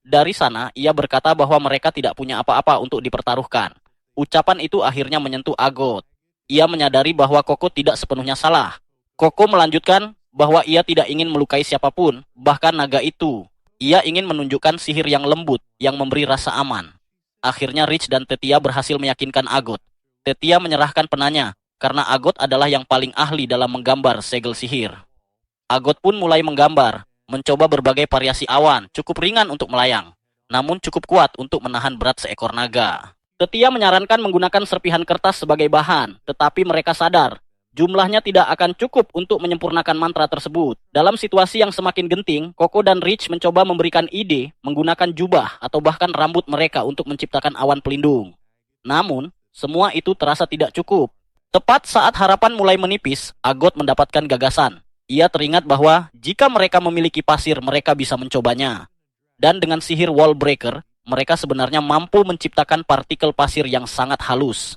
Dari sana, ia berkata bahwa mereka tidak punya apa-apa untuk dipertaruhkan. Ucapan itu akhirnya menyentuh Agot. Ia menyadari bahwa Koko tidak sepenuhnya salah. Koko melanjutkan bahwa ia tidak ingin melukai siapapun, bahkan naga itu. Ia ingin menunjukkan sihir yang lembut, yang memberi rasa aman. Akhirnya Rich dan Tetia berhasil meyakinkan Agot. Tetia menyerahkan penanya, karena Agot adalah yang paling ahli dalam menggambar segel sihir. Agot pun mulai menggambar, mencoba berbagai variasi awan, cukup ringan untuk melayang, namun cukup kuat untuk menahan berat seekor naga. Tetia menyarankan menggunakan serpihan kertas sebagai bahan, tetapi mereka sadar, jumlahnya tidak akan cukup untuk menyempurnakan mantra tersebut. Dalam situasi yang semakin genting, Koko dan Rich mencoba memberikan ide menggunakan jubah atau bahkan rambut mereka untuk menciptakan awan pelindung. Namun, semua itu terasa tidak cukup. Tepat saat harapan mulai menipis, Agot mendapatkan gagasan. Ia teringat bahwa jika mereka memiliki pasir, mereka bisa mencobanya. Dan dengan sihir wall breaker, mereka sebenarnya mampu menciptakan partikel pasir yang sangat halus.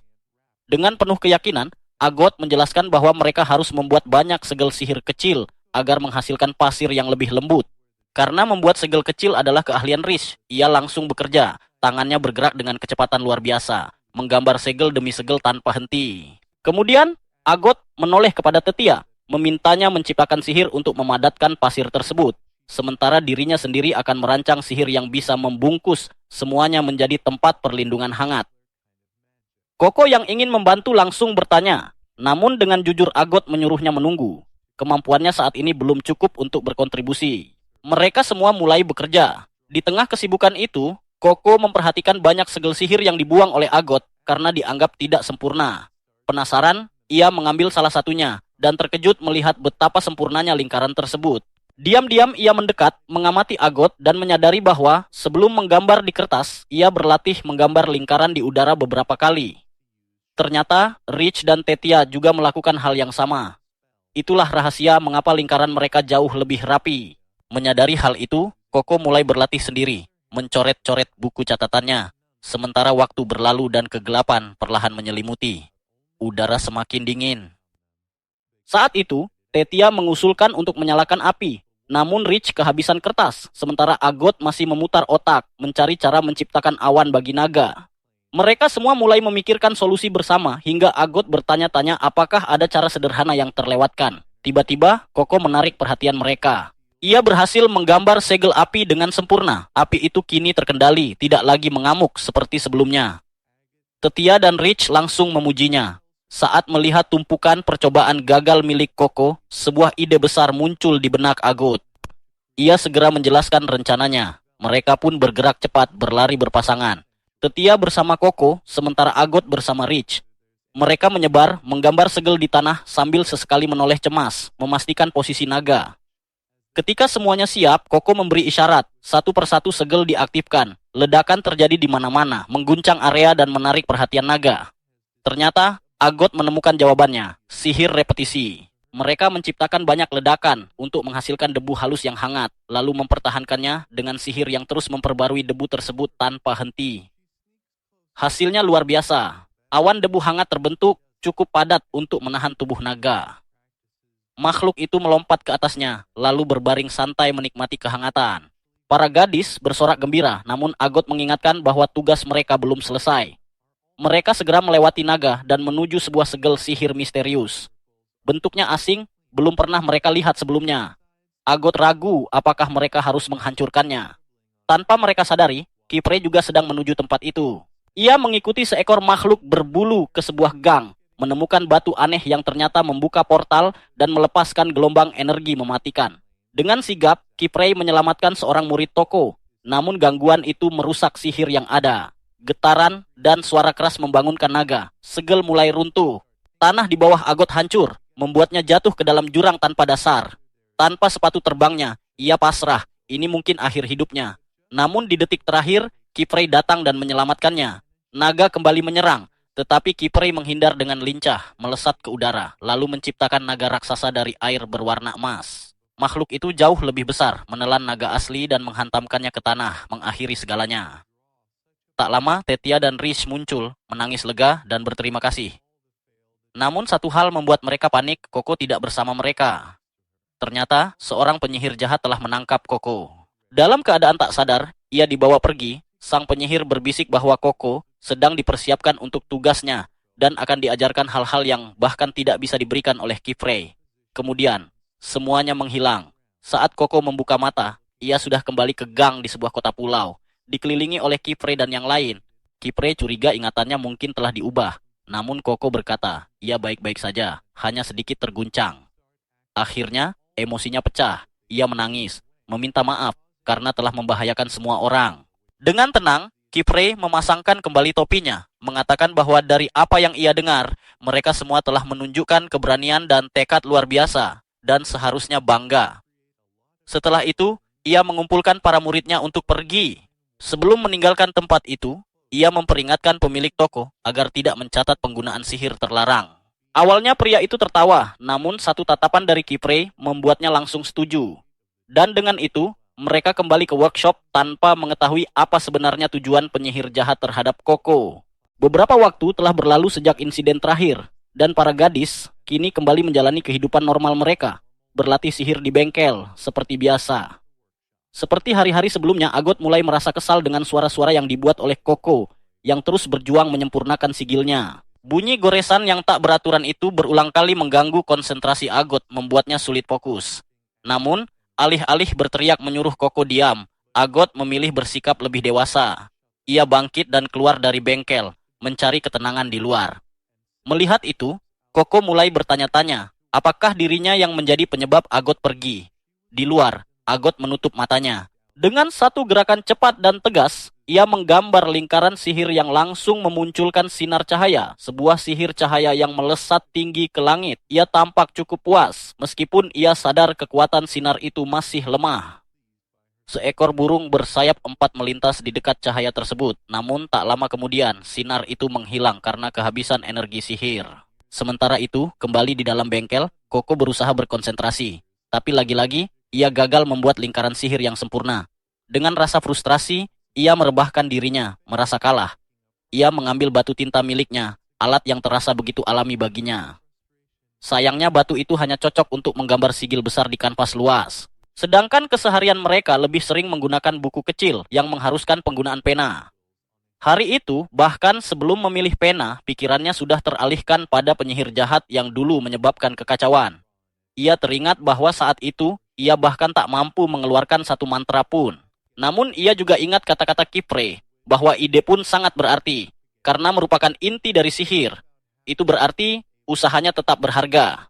Dengan penuh keyakinan, Agot menjelaskan bahwa mereka harus membuat banyak segel sihir kecil agar menghasilkan pasir yang lebih lembut. Karena membuat segel kecil adalah keahlian Rich, ia langsung bekerja. Tangannya bergerak dengan kecepatan luar biasa, menggambar segel demi segel tanpa henti. Kemudian, Agot menoleh kepada Tetia, memintanya menciptakan sihir untuk memadatkan pasir tersebut. Sementara dirinya sendiri akan merancang sihir yang bisa membungkus semuanya menjadi tempat perlindungan hangat. Koko yang ingin membantu langsung bertanya, namun dengan jujur Agot menyuruhnya menunggu. Kemampuannya saat ini belum cukup untuk berkontribusi. Mereka semua mulai bekerja. Di tengah kesibukan itu, Koko memperhatikan banyak segel sihir yang dibuang oleh Agot karena dianggap tidak sempurna. Penasaran, ia mengambil salah satunya dan terkejut melihat betapa sempurnanya lingkaran tersebut. Diam-diam ia mendekat, mengamati Agot dan menyadari bahwa sebelum menggambar di kertas, ia berlatih menggambar lingkaran di udara beberapa kali. Ternyata, Rich dan Tetia juga melakukan hal yang sama. Itulah rahasia mengapa lingkaran mereka jauh lebih rapi. Menyadari hal itu, Koko mulai berlatih sendiri, mencoret-coret buku catatannya, Sementara waktu berlalu dan kegelapan perlahan menyelimuti. Udara semakin dingin. Saat itu, Tetia mengusulkan untuk menyalakan api. Namun Rich kehabisan kertas, sementara Agot masih memutar otak, mencari cara menciptakan awan bagi naga. Mereka semua mulai memikirkan solusi bersama, hingga Agot bertanya-tanya apakah ada cara sederhana yang terlewatkan. Tiba-tiba, Koko menarik perhatian mereka. Ia berhasil menggambar segel api dengan sempurna. Api itu kini terkendali, tidak lagi mengamuk seperti sebelumnya. Tetia dan Rich langsung memujinya. Saat melihat tumpukan percobaan gagal milik Koko, sebuah ide besar muncul di benak Agot. Ia segera menjelaskan rencananya. Mereka pun bergerak cepat berlari berpasangan. Tetia bersama Koko, sementara Agot bersama Rich. Mereka menyebar, menggambar segel di tanah sambil sesekali menoleh cemas, memastikan posisi naga. Ketika semuanya siap, Koko memberi isyarat. Satu persatu segel diaktifkan. Ledakan terjadi di mana-mana, mengguncang area dan menarik perhatian naga. Ternyata, Agot menemukan jawabannya, sihir repetisi. Mereka menciptakan banyak ledakan untuk menghasilkan debu halus yang hangat, lalu mempertahankannya dengan sihir yang terus memperbarui debu tersebut tanpa henti. Hasilnya luar biasa. Awan debu hangat terbentuk, cukup padat untuk menahan tubuh naga. Makhluk itu melompat ke atasnya, lalu berbaring santai menikmati kehangatan. Para gadis bersorak gembira, namun Agot mengingatkan bahwa tugas mereka belum selesai. Mereka segera melewati naga dan menuju sebuah segel sihir misterius. Bentuknya asing, belum pernah mereka lihat sebelumnya. Agot ragu apakah mereka harus menghancurkannya. Tanpa mereka sadari, Kipre juga sedang menuju tempat itu. Ia mengikuti seekor makhluk berbulu ke sebuah gang, menemukan batu aneh yang ternyata membuka portal dan melepaskan gelombang energi mematikan. Dengan sigap, Kipre menyelamatkan seorang murid toko, namun gangguan itu merusak sihir yang ada. Getaran dan suara keras membangunkan naga. Segel mulai runtuh. Tanah di bawah Agot hancur, membuatnya jatuh ke dalam jurang tanpa dasar. Tanpa sepatu terbangnya, ia pasrah. Ini mungkin akhir hidupnya. Namun di detik terakhir, Kipre datang dan menyelamatkannya. Naga kembali menyerang, tetapi Kipre menghindar dengan lincah, melesat ke udara, lalu menciptakan naga raksasa dari air berwarna emas. Makhluk itu jauh lebih besar, menelan naga asli dan menghantamkannya ke tanah, mengakhiri segalanya. Tak lama, Tetia dan Rich muncul, menangis lega dan berterima kasih. Namun satu hal membuat mereka panik, Koko tidak bersama mereka. Ternyata, seorang penyihir jahat telah menangkap Koko. Dalam keadaan tak sadar, ia dibawa pergi. Sang penyihir berbisik bahwa Koko sedang dipersiapkan untuk tugasnya dan akan diajarkan hal-hal yang bahkan tidak bisa diberikan oleh Kipre. Kemudian, semuanya menghilang. Saat Koko membuka mata, ia sudah kembali ke gang di sebuah kota pulau. Dikelilingi oleh Kipre dan yang lain. Kipre curiga ingatannya mungkin telah diubah. Namun Koko berkata, ia baik-baik saja, hanya sedikit terguncang. Akhirnya, emosinya pecah. Ia menangis, meminta maaf karena telah membahayakan semua orang. Dengan tenang, Kipre memasangkan kembali topinya, mengatakan bahwa dari apa yang ia dengar, mereka semua telah menunjukkan keberanian dan tekad luar biasa, dan seharusnya bangga. Setelah itu, ia mengumpulkan para muridnya untuk pergi. Sebelum meninggalkan tempat itu, ia memperingatkan pemilik toko agar tidak mencatat penggunaan sihir terlarang. Awalnya pria itu tertawa, namun satu tatapan dari Kipre membuatnya langsung setuju. Dan dengan itu, mereka kembali ke workshop tanpa mengetahui apa sebenarnya tujuan penyihir jahat terhadap Koko. Beberapa waktu telah berlalu sejak insiden terakhir, dan para gadis kini kembali menjalani kehidupan normal mereka, berlatih sihir di bengkel seperti biasa. Seperti hari-hari sebelumnya, Agot mulai merasa kesal dengan suara-suara yang dibuat oleh Koko, yang terus berjuang menyempurnakan sigilnya. Bunyi goresan yang tak beraturan itu berulang kali mengganggu konsentrasi Agot, membuatnya sulit fokus. Namun, alih-alih berteriak menyuruh Koko diam, Agot memilih bersikap lebih dewasa. Ia bangkit dan keluar dari bengkel, mencari ketenangan di luar. Melihat itu, Koko mulai bertanya-tanya, apakah dirinya yang menjadi penyebab Agot pergi. Di luar, Agot menutup matanya. Dengan satu gerakan cepat dan tegas, ia menggambar lingkaran sihir yang langsung memunculkan sinar cahaya, sebuah sihir cahaya yang melesat tinggi ke langit. Ia tampak cukup puas, meskipun ia sadar kekuatan sinar itu masih lemah. Seekor burung bersayap 4 melintas di dekat cahaya tersebut, namun tak lama kemudian sinar itu menghilang karena kehabisan energi sihir. Sementara itu, kembali di dalam bengkel, Koko berusaha berkonsentrasi. Tapi lagi-lagi, ia gagal membuat lingkaran sihir yang sempurna. Dengan rasa frustrasi, Ia merebahkan dirinya, merasa kalah. Ia mengambil batu tinta miliknya, alat yang terasa begitu alami baginya. Sayangnya batu itu hanya cocok untuk menggambar sigil besar di kanvas luas. Sedangkan keseharian mereka lebih sering menggunakan buku kecil yang mengharuskan penggunaan pena. Hari itu, bahkan sebelum memilih pena, pikirannya sudah teralihkan pada penyihir jahat yang dulu menyebabkan kekacauan. Ia teringat bahwa saat itu, ia bahkan tak mampu mengeluarkan satu mantra pun. Namun ia juga ingat kata-kata Kipre, bahwa ide pun sangat berarti, karena merupakan inti dari sihir. Itu berarti, usahanya tetap berharga.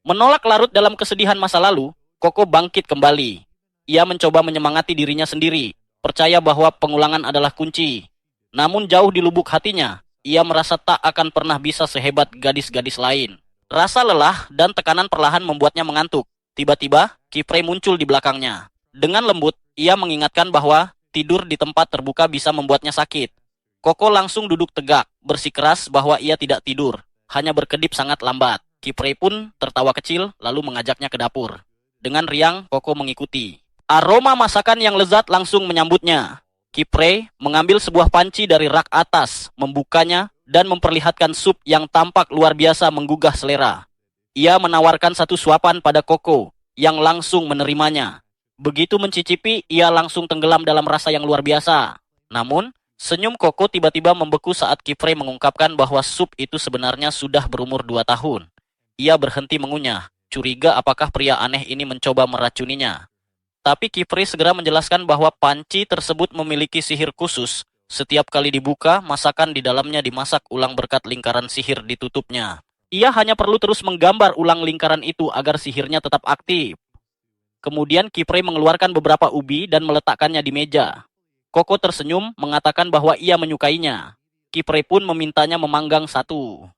Menolak larut dalam kesedihan masa lalu, Koko bangkit kembali. Ia mencoba menyemangati dirinya sendiri, percaya bahwa pengulangan adalah kunci. Namun jauh di lubuk hatinya, ia merasa tak akan pernah bisa sehebat gadis-gadis lain. Rasa lelah dan tekanan perlahan membuatnya mengantuk. Tiba-tiba, Kipre muncul di belakangnya. Dengan lembut, ia mengingatkan bahwa tidur di tempat terbuka bisa membuatnya sakit. Koko langsung duduk tegak, bersikeras bahwa ia tidak tidur, hanya berkedip sangat lambat. Kipre pun tertawa kecil lalu mengajaknya ke dapur. Dengan riang, Koko mengikuti. Aroma masakan yang lezat langsung menyambutnya. Kipre mengambil sebuah panci dari rak atas, membukanya, dan memperlihatkan sup yang tampak luar biasa menggugah selera. Ia menawarkan satu suapan pada Koko, yang langsung menerimanya. Begitu mencicipi, ia langsung tenggelam dalam rasa yang luar biasa. Namun, senyum Koko tiba-tiba membeku saat Kipre mengungkapkan bahwa sup itu sebenarnya sudah berumur 2 tahun. Ia berhenti mengunyah, curiga apakah pria aneh ini mencoba meracuninya. Tapi Kipri segera menjelaskan bahwa panci tersebut memiliki sihir khusus. Setiap kali dibuka, masakan di dalamnya dimasak ulang berkat lingkaran sihir ditutupnya. Ia hanya perlu terus menggambar ulang lingkaran itu agar sihirnya tetap aktif. Kemudian Kipri mengeluarkan beberapa ubi dan meletakkannya di meja. Koko tersenyum mengatakan bahwa ia menyukainya. Kipri pun memintanya memanggang satu.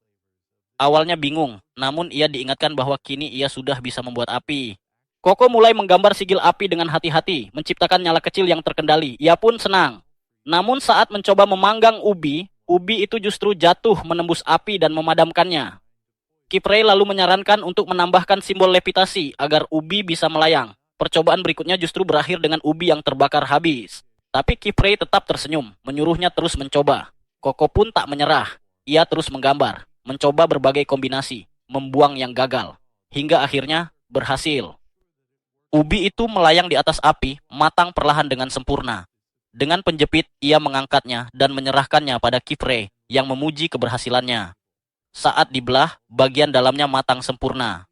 Awalnya bingung, namun ia diingatkan bahwa kini ia sudah bisa membuat api. Koko mulai menggambar sigil api dengan hati-hati, menciptakan nyala kecil yang terkendali. Ia pun senang. Namun saat mencoba memanggang ubi, ubi itu justru jatuh menembus api dan memadamkannya. Kipre lalu menyarankan untuk menambahkan simbol levitasi agar ubi bisa melayang. Percobaan berikutnya justru berakhir dengan ubi yang terbakar habis. Tapi Kipre tetap tersenyum, menyuruhnya terus mencoba. Koko pun tak menyerah. Ia terus menggambar, mencoba berbagai kombinasi, membuang yang gagal, hingga akhirnya berhasil. Ubi itu melayang di atas api, matang perlahan dengan sempurna. Dengan penjepit, ia mengangkatnya dan menyerahkannya pada Kipre yang memuji keberhasilannya. Saat dibelah, bagian dalamnya matang sempurna.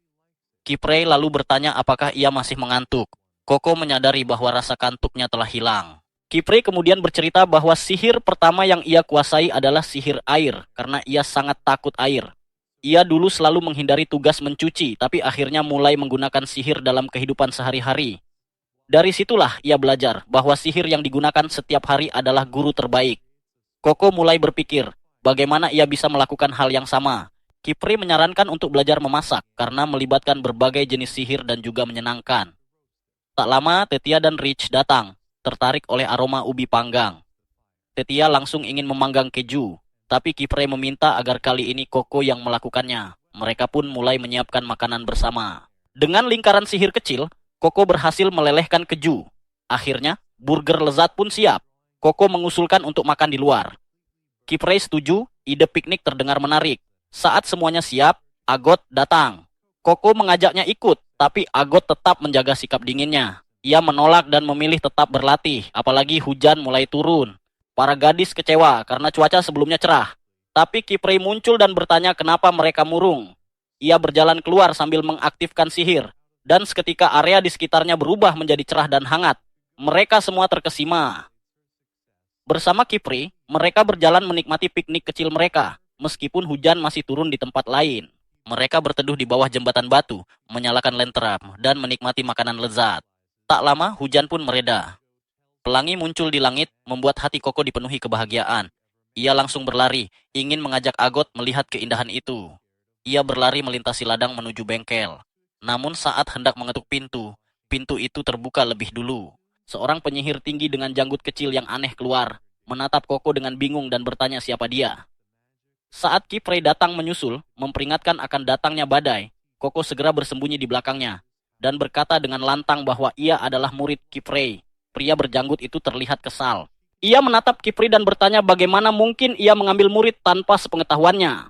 Kipre lalu bertanya apakah ia masih mengantuk. Koko menyadari bahwa rasa kantuknya telah hilang. Kipre kemudian bercerita bahwa sihir pertama yang ia kuasai adalah sihir air, karena ia sangat takut air. Ia dulu selalu menghindari tugas mencuci, tapi akhirnya mulai menggunakan sihir dalam kehidupan sehari-hari. Dari situlah ia belajar bahwa sihir yang digunakan setiap hari adalah guru terbaik. Koko mulai berpikir, bagaimana ia bisa melakukan hal yang sama. Kipri menyarankan untuk belajar memasak, karena melibatkan berbagai jenis sihir dan juga menyenangkan. Tak lama, Tetia dan Rich datang, tertarik oleh aroma ubi panggang. Tetia langsung ingin memanggang keju, tapi Kipre meminta agar kali ini Koko yang melakukannya. Mereka pun mulai menyiapkan makanan bersama. Dengan lingkaran sihir kecil, Koko berhasil melelehkan keju. Akhirnya, burger lezat pun siap. Koko mengusulkan untuk makan di luar. Kipre setuju, ide piknik terdengar menarik. Saat semuanya siap, Agot datang. Koko mengajaknya ikut, tapi Agot tetap menjaga sikap dinginnya. Ia menolak dan memilih tetap berlatih, apalagi hujan mulai turun. Para gadis kecewa karena cuaca sebelumnya cerah. Tapi Kipre muncul dan bertanya kenapa mereka murung. Ia berjalan keluar sambil mengaktifkan sihir. Dan seketika area di sekitarnya berubah menjadi cerah dan hangat. Mereka semua terkesima. Bersama Kipre, mereka berjalan menikmati piknik kecil mereka. Meskipun hujan masih turun di tempat lain. Mereka berteduh di bawah jembatan batu, menyalakan lentera, dan menikmati makanan lezat. Tak lama, hujan pun mereda. Pelangi muncul di langit, membuat hati Koko dipenuhi kebahagiaan. Ia langsung berlari, ingin mengajak Agot melihat keindahan itu. Ia berlari melintasi ladang menuju bengkel. Namun saat hendak mengetuk pintu, pintu itu terbuka lebih dulu. Seorang penyihir tinggi dengan janggut kecil yang aneh keluar, menatap Koko dengan bingung dan bertanya siapa dia. Saat Kipre datang menyusul, memperingatkan akan datangnya badai, Koko segera bersembunyi di belakangnya, dan berkata dengan lantang bahwa ia adalah murid Kipre. Pria berjanggut itu terlihat kesal. Ia menatap Kipri dan bertanya bagaimana mungkin ia mengambil murid tanpa sepengetahuannya.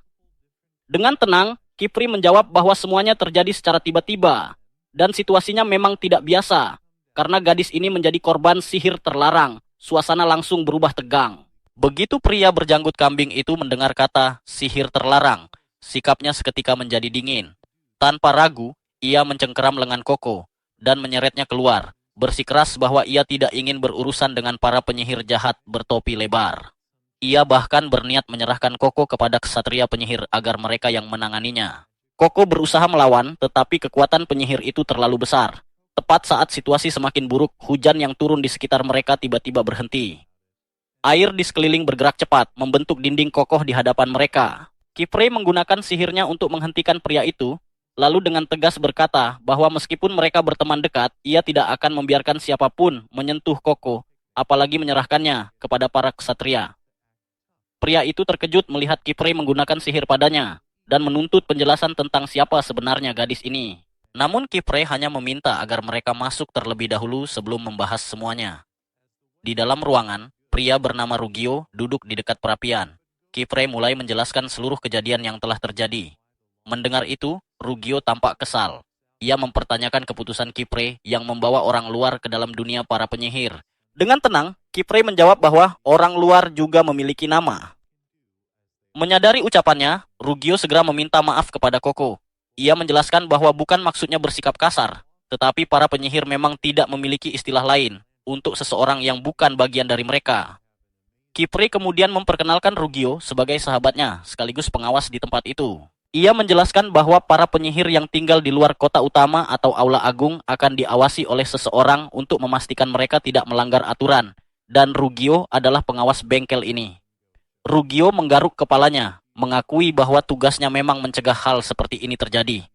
Dengan tenang, Kipri menjawab bahwa semuanya terjadi secara tiba-tiba, dan situasinya memang tidak biasa, karena gadis ini menjadi korban sihir terlarang. Suasana langsung berubah tegang. Begitu pria berjanggut kambing itu mendengar kata sihir terlarang, sikapnya seketika menjadi dingin. Tanpa ragu, ia mencengkeram lengan Koko dan menyeretnya keluar, bersikeras bahwa ia tidak ingin berurusan dengan para penyihir jahat bertopi lebar. Ia bahkan berniat menyerahkan Koko kepada ksatria penyihir agar mereka yang menanganinya. Koko berusaha melawan, tetapi kekuatan penyihir itu terlalu besar. Tepat saat situasi semakin buruk, hujan yang turun di sekitar mereka tiba-tiba berhenti. Air di sekeliling bergerak cepat, membentuk dinding kokoh di hadapan mereka. Kipre menggunakan sihirnya untuk menghentikan pria itu, lalu dengan tegas berkata bahwa meskipun mereka berteman dekat, ia tidak akan membiarkan siapapun menyentuh Koko, apalagi menyerahkannya kepada para ksatria. Pria itu terkejut melihat Kipre menggunakan sihir padanya, dan menuntut penjelasan tentang siapa sebenarnya gadis ini. Namun Kipre hanya meminta agar mereka masuk terlebih dahulu sebelum membahas semuanya. Di dalam ruangan, pria bernama Rugio duduk di dekat perapian. Kipre mulai menjelaskan seluruh kejadian yang telah terjadi. Mendengar itu, Rugio tampak kesal. Ia mempertanyakan keputusan Kipre yang membawa orang luar ke dalam dunia para penyihir. Dengan tenang, Kipre menjawab bahwa orang luar juga memiliki nama. Menyadari ucapannya, Rugio segera meminta maaf kepada Koko. Ia menjelaskan bahwa bukan maksudnya bersikap kasar, tetapi para penyihir memang tidak memiliki istilah lain untuk seseorang yang bukan bagian dari mereka. Kipre kemudian memperkenalkan Rugio sebagai sahabatnya, sekaligus pengawas di tempat itu. Ia menjelaskan bahwa para penyihir yang tinggal di luar kota utama atau aula agung akan diawasi oleh seseorang untuk memastikan mereka tidak melanggar aturan, dan Rugio adalah pengawas bengkel ini. Rugio menggaruk kepalanya, mengakui bahwa tugasnya memang mencegah hal seperti ini terjadi.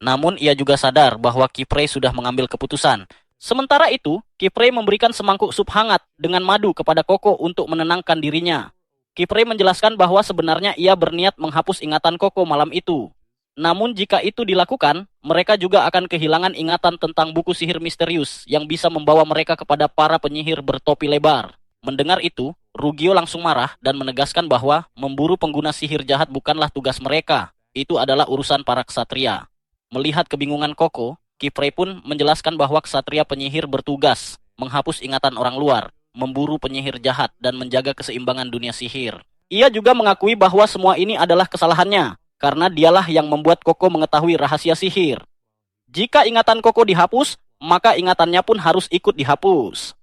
Namun ia juga sadar bahwa Kipre sudah mengambil keputusan. Sementara itu, Kipre memberikan semangkuk sup hangat dengan madu kepada Koko untuk menenangkan dirinya. Kipre menjelaskan bahwa sebenarnya ia berniat menghapus ingatan Koko malam itu. Namun jika itu dilakukan, mereka juga akan kehilangan ingatan tentang buku sihir misterius yang bisa membawa mereka kepada para penyihir bertopi lebar. Mendengar itu, Rugio langsung marah dan menegaskan bahwa memburu pengguna sihir jahat bukanlah tugas mereka. Itu adalah urusan para ksatria. Melihat kebingungan Koko, Kipre pun menjelaskan bahwa ksatria penyihir bertugas menghapus ingatan orang luar, memburu penyihir jahat, dan menjaga keseimbangan dunia sihir. Ia juga mengakui bahwa semua ini adalah kesalahannya, karena dialah yang membuat Koko mengetahui rahasia sihir. Jika ingatan Koko dihapus, maka ingatannya pun harus ikut dihapus.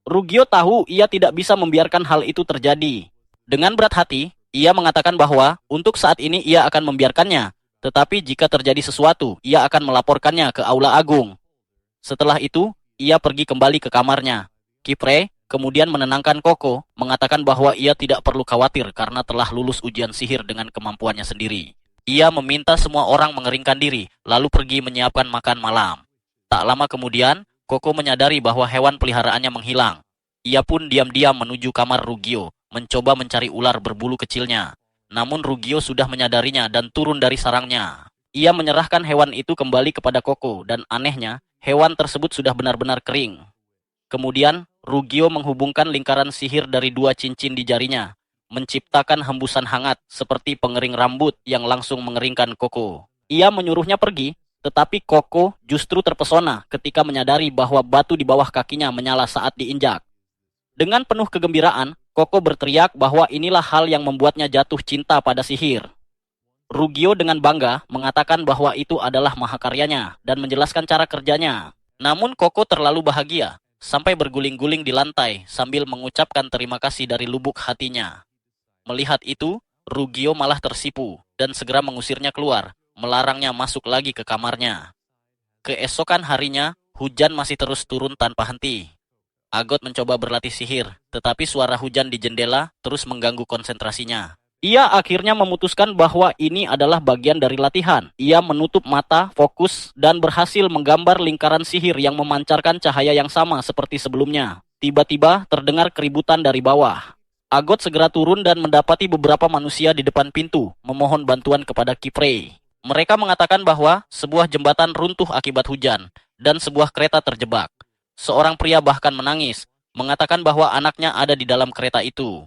Rugio tahu ia tidak bisa membiarkan hal itu terjadi. Dengan berat hati, ia mengatakan bahwa untuk saat ini ia akan membiarkannya, tetapi jika terjadi sesuatu, ia akan melaporkannya ke aula agung. Setelah itu, ia pergi kembali ke kamarnya. Kipre kemudian menenangkan Koko, mengatakan bahwa ia tidak perlu khawatir karena telah lulus ujian sihir dengan kemampuannya sendiri. Ia meminta semua orang mengeringkan diri, lalu pergi menyiapkan makan malam. Tak lama kemudian, Koko menyadari bahwa hewan peliharaannya menghilang. Ia pun diam-diam menuju kamar Rugio, mencoba mencari ular berbulu kecilnya. Namun Rugio sudah menyadarinya dan turun dari sarangnya. Ia menyerahkan hewan itu kembali kepada Koko, dan anehnya, hewan tersebut sudah benar-benar kering. Kemudian, Rugio menghubungkan lingkaran sihir dari 2 cincin di jarinya, menciptakan hembusan hangat seperti pengering rambut yang langsung mengeringkan Koko. Ia menyuruhnya pergi, tetapi Koko justru terpesona ketika menyadari bahwa batu di bawah kakinya menyala saat diinjak. Dengan penuh kegembiraan, Koko berteriak bahwa inilah hal yang membuatnya jatuh cinta pada sihir. Rugio dengan bangga mengatakan bahwa itu adalah mahakaryanya dan menjelaskan cara kerjanya. Namun Koko terlalu bahagia, sampai berguling-guling di lantai sambil mengucapkan terima kasih dari lubuk hatinya. Melihat itu, Rugio malah tersipu dan segera mengusirnya keluar, melarangnya masuk lagi ke kamarnya. Keesokan harinya, hujan masih terus turun tanpa henti. Agot mencoba berlatih sihir, tetapi suara hujan di jendela terus mengganggu konsentrasinya. Ia akhirnya memutuskan bahwa ini adalah bagian dari latihan. Ia menutup mata, fokus, dan berhasil menggambar lingkaran sihir yang memancarkan cahaya yang sama seperti sebelumnya. Tiba-tiba terdengar keributan dari bawah. Agot segera turun dan mendapati beberapa manusia di depan pintu, memohon bantuan kepada Kipre. Mereka mengatakan bahwa sebuah jembatan runtuh akibat hujan, dan sebuah kereta terjebak. Seorang pria bahkan menangis, mengatakan bahwa anaknya ada di dalam kereta itu.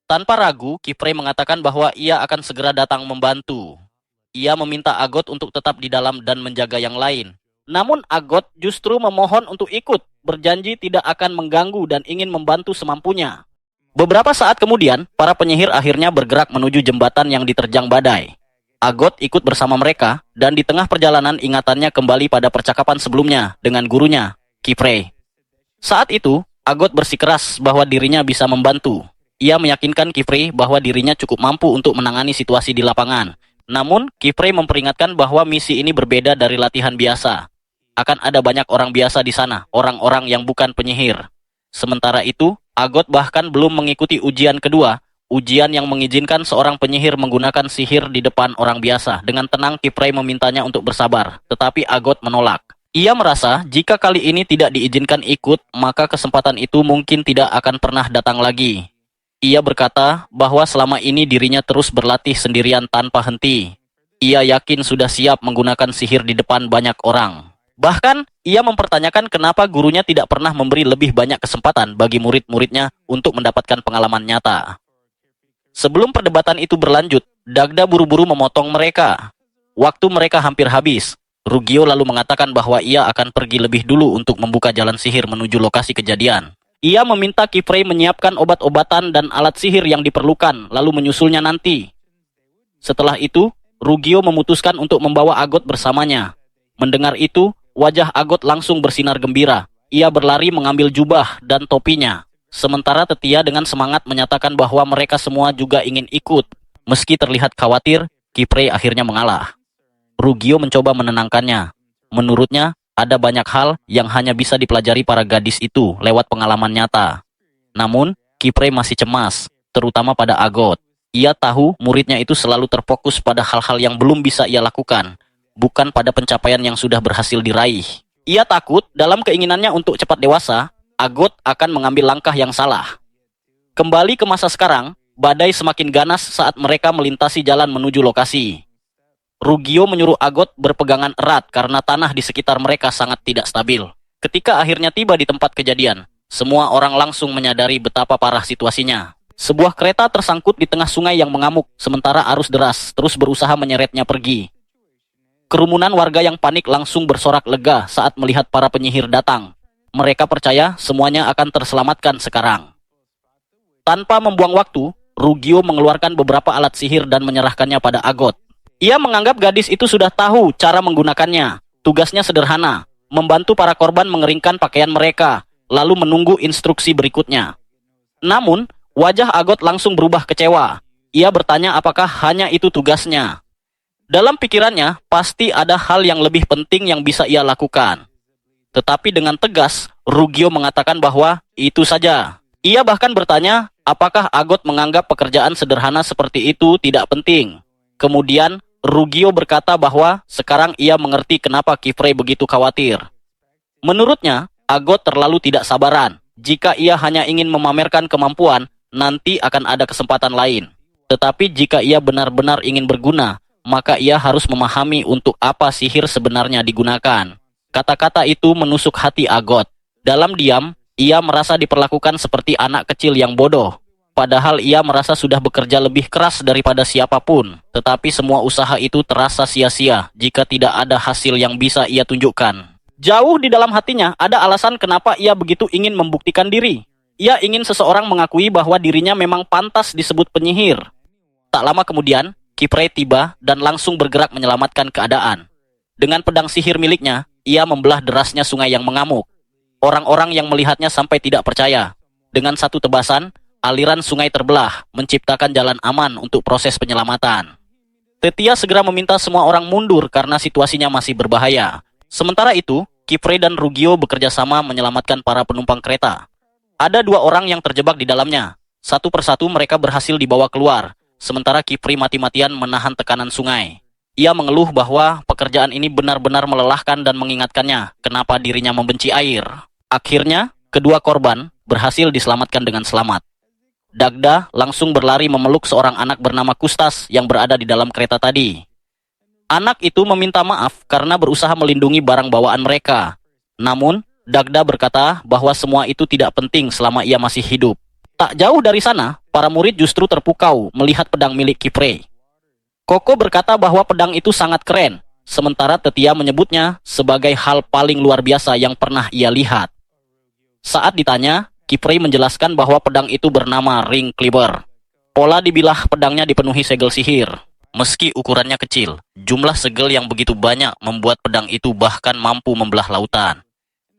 Tanpa ragu, Kipre mengatakan bahwa ia akan segera datang membantu. Ia meminta Agot untuk tetap di dalam dan menjaga yang lain. Namun Agot justru memohon untuk ikut, berjanji tidak akan mengganggu dan ingin membantu semampunya. Beberapa saat kemudian, para penyihir akhirnya bergerak menuju jembatan yang diterjang badai. Agot ikut bersama mereka, dan di tengah perjalanan ingatannya kembali pada percakapan sebelumnya dengan gurunya, Kipre. Saat itu, Agot bersikeras bahwa dirinya bisa membantu. Ia meyakinkan Kipre bahwa dirinya cukup mampu untuk menangani situasi di lapangan. Namun, Kipre memperingatkan bahwa misi ini berbeda dari latihan biasa. Akan ada banyak orang biasa di sana, orang-orang yang bukan penyihir. Sementara itu, Agot bahkan belum mengikuti ujian kedua, ujian yang mengizinkan seorang penyihir menggunakan sihir di depan orang biasa. Dengan tenang, Kipre memintanya untuk bersabar, tetapi Agot menolak. Ia merasa jika kali ini tidak diizinkan ikut, maka kesempatan itu mungkin tidak akan pernah datang lagi. Ia berkata bahwa selama ini dirinya terus berlatih sendirian tanpa henti. Ia yakin sudah siap menggunakan sihir di depan banyak orang. Bahkan, ia mempertanyakan kenapa gurunya tidak pernah memberi lebih banyak kesempatan bagi murid-muridnya untuk mendapatkan pengalaman nyata. Sebelum perdebatan itu berlanjut, Dagda buru-buru memotong mereka. Waktu mereka hampir habis, Rugio lalu mengatakan bahwa ia akan pergi lebih dulu untuk membuka jalan sihir menuju lokasi kejadian. Ia meminta Kipre menyiapkan obat-obatan dan alat sihir yang diperlukan, lalu menyusulnya nanti. Setelah itu, Rugio memutuskan untuk membawa Agot bersamanya. Mendengar itu, wajah Agot langsung bersinar gembira. Ia berlari mengambil jubah dan topinya. Sementara Tetia dengan semangat menyatakan bahwa mereka semua juga ingin ikut. Meski terlihat khawatir, Kipre akhirnya mengalah. Rugio mencoba menenangkannya. Menurutnya, ada banyak hal yang hanya bisa dipelajari para gadis itu lewat pengalaman nyata. Namun, Kipre masih cemas, terutama pada Agot. Ia tahu muridnya itu selalu terfokus pada hal-hal yang belum bisa ia lakukan, bukan pada pencapaian yang sudah berhasil diraih. Ia takut dalam keinginannya untuk cepat dewasa, Agot akan mengambil langkah yang salah. Kembali ke masa sekarang, badai semakin ganas saat mereka melintasi jalan menuju lokasi. Rugio menyuruh Agot berpegangan erat karena tanah di sekitar mereka sangat tidak stabil. Ketika akhirnya tiba di tempat kejadian, semua orang langsung menyadari betapa parah situasinya. Sebuah kereta tersangkut di tengah sungai yang mengamuk, sementara arus deras terus berusaha menyeretnya pergi. Kerumunan warga yang panik langsung bersorak lega saat melihat para penyihir datang. Mereka percaya semuanya akan terselamatkan sekarang. Tanpa membuang waktu, Rugio mengeluarkan beberapa alat sihir dan menyerahkannya pada Agot. Ia menganggap gadis itu sudah tahu cara menggunakannya. Tugasnya sederhana, membantu para korban mengeringkan pakaian mereka, lalu menunggu instruksi berikutnya. Namun, wajah Agot langsung berubah kecewa. Ia bertanya apakah hanya itu tugasnya. Dalam pikirannya, pasti ada hal yang lebih penting yang bisa ia lakukan. Tetapi dengan tegas, Rugio mengatakan bahwa itu saja. Ia bahkan bertanya, apakah Agot menganggap pekerjaan sederhana seperti itu tidak penting. Kemudian, Rugio berkata bahwa sekarang ia mengerti kenapa Kipre begitu khawatir. Menurutnya, Agot terlalu tidak sabaran. Jika ia hanya ingin memamerkan kemampuan, nanti akan ada kesempatan lain. Tetapi jika ia benar-benar ingin berguna, maka ia harus memahami untuk apa sihir sebenarnya digunakan. Kata-kata itu menusuk hati Agot. Dalam diam, ia merasa diperlakukan seperti anak kecil yang bodoh. Padahal ia merasa sudah bekerja lebih keras daripada siapapun. Tetapi semua usaha itu terasa sia-sia jika tidak ada hasil yang bisa ia tunjukkan. Jauh di dalam hatinya ada alasan kenapa ia begitu ingin membuktikan diri. Ia ingin seseorang mengakui bahwa dirinya memang pantas disebut penyihir. Tak lama kemudian, Kipre tiba dan langsung bergerak menyelamatkan keadaan. Dengan pedang sihir miliknya, ia membelah derasnya sungai yang mengamuk. Orang-orang yang melihatnya sampai tidak percaya. Dengan satu tebasan, aliran sungai terbelah, menciptakan jalan aman untuk proses penyelamatan. Tetia segera meminta semua orang mundur karena situasinya masih berbahaya. Sementara itu, Kipre dan Rugio bekerja sama menyelamatkan para penumpang kereta. Ada 2 orang yang terjebak di dalamnya. Satu persatu mereka berhasil dibawa keluar, sementara Kipre mati-matian menahan tekanan sungai. Ia mengeluh bahwa pekerjaan ini benar-benar melelahkan dan mengingatkannya kenapa dirinya membenci air. Akhirnya, kedua korban berhasil diselamatkan dengan selamat. Dagda langsung berlari memeluk seorang anak bernama Kustas yang berada di dalam kereta tadi. Anak itu meminta maaf karena berusaha melindungi barang bawaan mereka. Namun, Dagda berkata bahwa semua itu tidak penting selama ia masih hidup. Tak jauh dari sana, para murid justru terpukau melihat pedang milik Kipre. Koko berkata bahwa pedang itu sangat keren, sementara Tetia menyebutnya sebagai hal paling luar biasa yang pernah ia lihat. Saat ditanya, Kipre menjelaskan bahwa pedang itu bernama Ring Cleaver. Pola di bilah pedangnya dipenuhi segel sihir. Meski ukurannya kecil, jumlah segel yang begitu banyak membuat pedang itu bahkan mampu membelah lautan.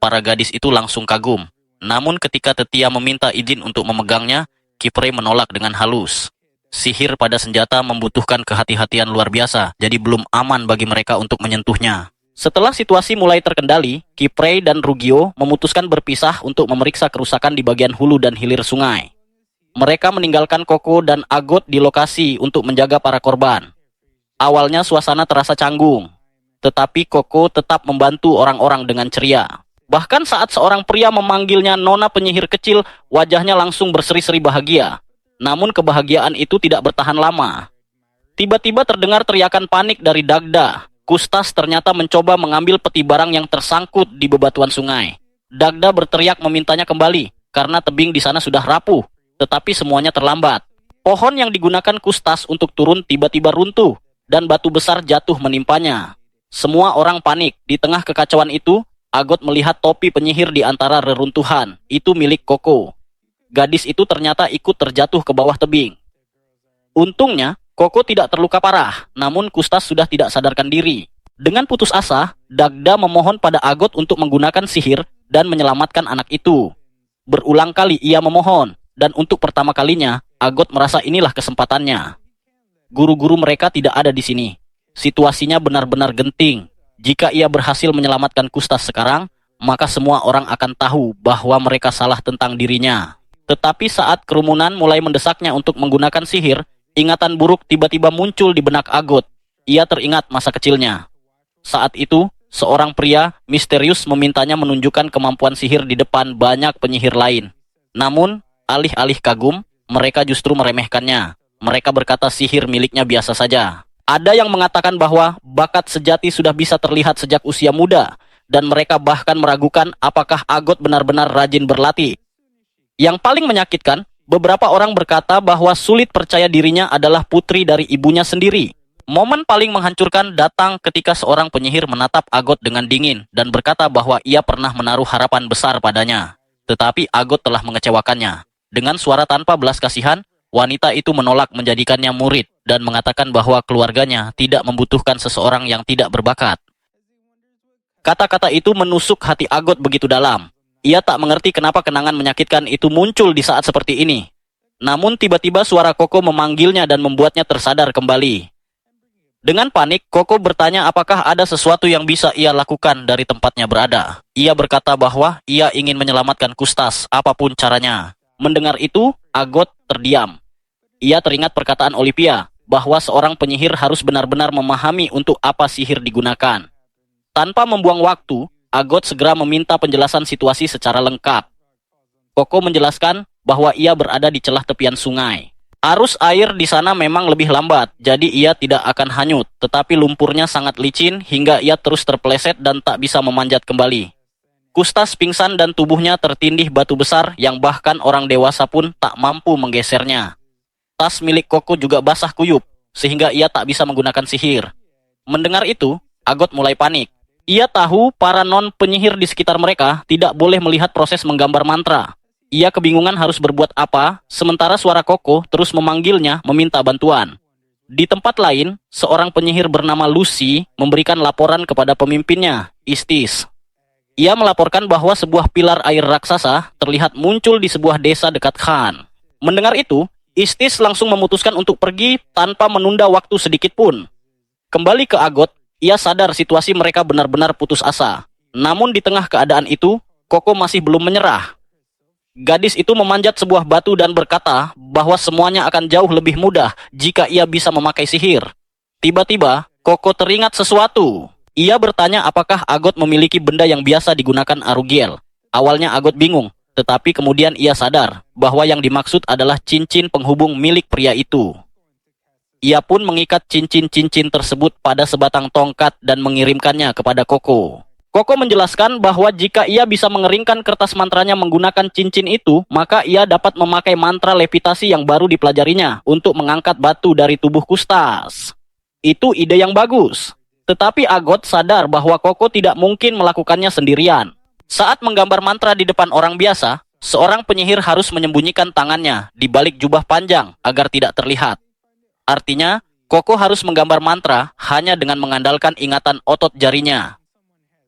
Para gadis itu langsung kagum. Namun ketika Tetia meminta izin untuk memegangnya, Kipre menolak dengan halus. Sihir pada senjata membutuhkan kehati-hatian luar biasa, jadi belum aman bagi mereka untuk menyentuhnya. Setelah situasi mulai terkendali, Kipre dan Rugio memutuskan berpisah untuk memeriksa kerusakan di bagian hulu dan hilir sungai. Mereka meninggalkan Koko dan Agot di lokasi untuk menjaga para korban. Awalnya suasana terasa canggung, tetapi Koko tetap membantu orang-orang dengan ceria. Bahkan saat seorang pria memanggilnya Nona penyihir kecil, wajahnya langsung berseri-seri bahagia. Namun kebahagiaan itu tidak bertahan lama. Tiba-tiba terdengar teriakan panik dari Dagda. Kustas ternyata mencoba mengambil peti barang yang tersangkut di bebatuan sungai. Dagda berteriak memintanya kembali, karena tebing di sana sudah rapuh. Tetapi semuanya terlambat. Pohon yang digunakan Kustas untuk turun tiba-tiba runtuh, dan batu besar jatuh menimpanya. Semua orang panik. Di tengah kekacauan itu, Agot melihat topi penyihir di antara reruntuhan. Itu milik Koko. Gadis itu ternyata ikut terjatuh ke bawah tebing. Untungnya, Koko tidak terluka parah, namun Kustas sudah tidak sadarkan diri. Dengan putus asa, Dagda memohon pada Agot untuk menggunakan sihir dan menyelamatkan anak itu. Berulang kali ia memohon, dan untuk pertama kalinya, Agot merasa inilah kesempatannya. Guru-guru mereka tidak ada di sini. Situasinya benar-benar genting. Jika ia berhasil menyelamatkan Kustas sekarang, maka semua orang akan tahu bahwa mereka salah tentang dirinya. Tetapi saat kerumunan mulai mendesaknya untuk menggunakan sihir, ingatan buruk tiba-tiba muncul di benak Agot. Ia teringat masa kecilnya. Saat itu, seorang pria misterius memintanya menunjukkan kemampuan sihir di depan banyak penyihir lain. Namun, alih-alih kagum, mereka justru meremehkannya. Mereka berkata sihir miliknya biasa saja. Ada yang mengatakan bahwa bakat sejati sudah bisa terlihat sejak usia muda, dan mereka bahkan meragukan apakah Agot benar-benar rajin berlatih. Yang paling menyakitkan, beberapa orang berkata bahwa sulit percaya dirinya adalah putri dari ibunya sendiri. Momen paling menghancurkan datang ketika seorang penyihir menatap Agot dengan dingin dan berkata bahwa ia pernah menaruh harapan besar padanya. Tetapi Agot telah mengecewakannya. Dengan suara tanpa belas kasihan, wanita itu menolak menjadikannya murid dan mengatakan bahwa keluarganya tidak membutuhkan seseorang yang tidak berbakat. Kata-kata itu menusuk hati Agot begitu dalam. Ia tak mengerti kenapa kenangan menyakitkan itu muncul di saat seperti ini. Namun tiba-tiba suara Koko memanggilnya dan membuatnya tersadar kembali. Dengan panik, Koko bertanya apakah ada sesuatu yang bisa ia lakukan dari tempatnya berada. Ia berkata bahwa ia ingin menyelamatkan Kustas, apapun caranya. Mendengar itu, Agot terdiam. Ia teringat perkataan Olivia, bahwa seorang penyihir harus benar-benar memahami untuk apa sihir digunakan. Tanpa membuang waktu, Agot segera meminta penjelasan situasi secara lengkap. Koko menjelaskan bahwa ia berada di celah tepian sungai. Arus air di sana memang lebih lambat, jadi ia tidak akan hanyut, tetapi lumpurnya sangat licin hingga ia terus terpeleset dan tak bisa memanjat kembali. Kustas pingsan dan tubuhnya tertindih batu besar yang bahkan orang dewasa pun tak mampu menggesernya. Tas milik Koko juga basah kuyup, sehingga ia tak bisa menggunakan sihir. Mendengar itu, Agot mulai panik. Ia tahu para non-penyihir di sekitar mereka tidak boleh melihat proses menggambar mantra. Ia kebingungan harus berbuat apa, sementara suara Koko terus memanggilnya meminta bantuan. Di tempat lain, seorang penyihir bernama Lucy memberikan laporan kepada pemimpinnya, Istis. Ia melaporkan bahwa sebuah pilar air raksasa terlihat muncul di sebuah desa dekat Khan. Mendengar itu, Istis langsung memutuskan untuk pergi tanpa menunda waktu sedikit pun. Kembali ke Agot, ia sadar situasi mereka benar-benar putus asa. Namun di tengah keadaan itu, Koko masih belum menyerah. Gadis itu memanjat sebuah batu dan berkata bahwa semuanya akan jauh lebih mudah jika ia bisa memakai sihir. Tiba-tiba, Koko teringat sesuatu. Ia bertanya apakah Agot memiliki benda yang biasa digunakan Arugiel. Awalnya Agot bingung, tetapi kemudian ia sadar bahwa yang dimaksud adalah cincin penghubung milik pria itu. Ia pun mengikat cincin-cincin tersebut pada sebatang tongkat dan mengirimkannya kepada Koko. Koko menjelaskan bahwa jika ia bisa mengeringkan kertas mantranya menggunakan cincin itu, maka ia dapat memakai mantra levitasi yang baru dipelajarinya untuk mengangkat batu dari tubuh Kustas. Itu ide yang bagus. Tetapi Agot sadar bahwa Koko tidak mungkin melakukannya sendirian. Saat menggambar mantra di depan orang biasa, seorang penyihir harus menyembunyikan tangannya di balik jubah panjang agar tidak terlihat. Artinya, Koko harus menggambar mantra hanya dengan mengandalkan ingatan otot jarinya.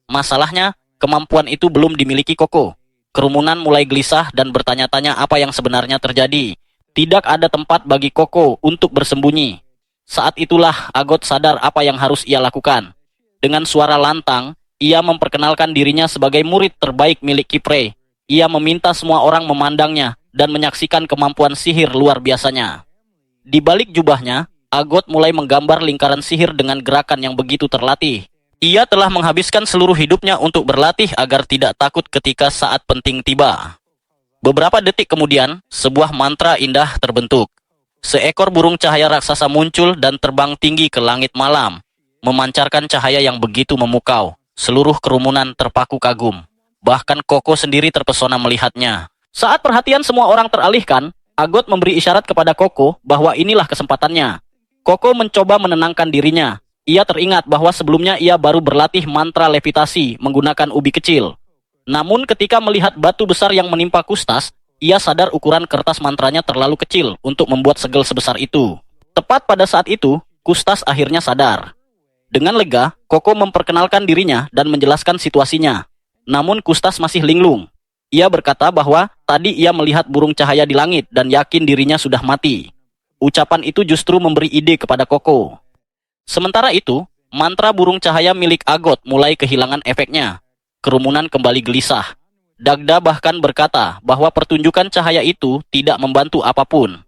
Masalahnya, kemampuan itu belum dimiliki Koko. Kerumunan mulai gelisah dan bertanya-tanya apa yang sebenarnya terjadi. Tidak ada tempat bagi Koko untuk bersembunyi. Saat itulah Agot sadar apa yang harus ia lakukan. Dengan suara lantang, ia memperkenalkan dirinya sebagai murid terbaik milik Kipre. Ia meminta semua orang memandangnya dan menyaksikan kemampuan sihir luar biasanya. Di balik jubahnya, Agot mulai menggambar lingkaran sihir dengan gerakan yang begitu terlatih. Ia telah menghabiskan seluruh hidupnya untuk berlatih agar tidak takut ketika saat penting tiba. Beberapa detik kemudian, sebuah mantra indah terbentuk. Seekor burung cahaya raksasa muncul dan terbang tinggi ke langit malam, memancarkan cahaya yang begitu memukau. Seluruh kerumunan terpaku kagum. Bahkan Koko sendiri terpesona melihatnya. Saat perhatian semua orang teralihkan, Agot memberi isyarat kepada Koko bahwa inilah kesempatannya. Koko mencoba menenangkan dirinya. Ia teringat bahwa sebelumnya ia baru berlatih mantra levitasi menggunakan ubi kecil. Namun ketika melihat batu besar yang menimpa Kustas, ia sadar ukuran kertas mantranya terlalu kecil untuk membuat segel sebesar itu. Tepat pada saat itu, Kustas akhirnya sadar. Dengan lega, Koko memperkenalkan dirinya dan menjelaskan situasinya. Namun Kustas masih linglung. Ia berkata bahwa tadi ia melihat burung cahaya di langit dan yakin dirinya sudah mati. Ucapan itu justru memberi ide kepada Koko. Sementara itu, mantra burung cahaya milik Agot mulai kehilangan efeknya. Kerumunan kembali gelisah. Dagda bahkan berkata bahwa pertunjukan cahaya itu tidak membantu apapun.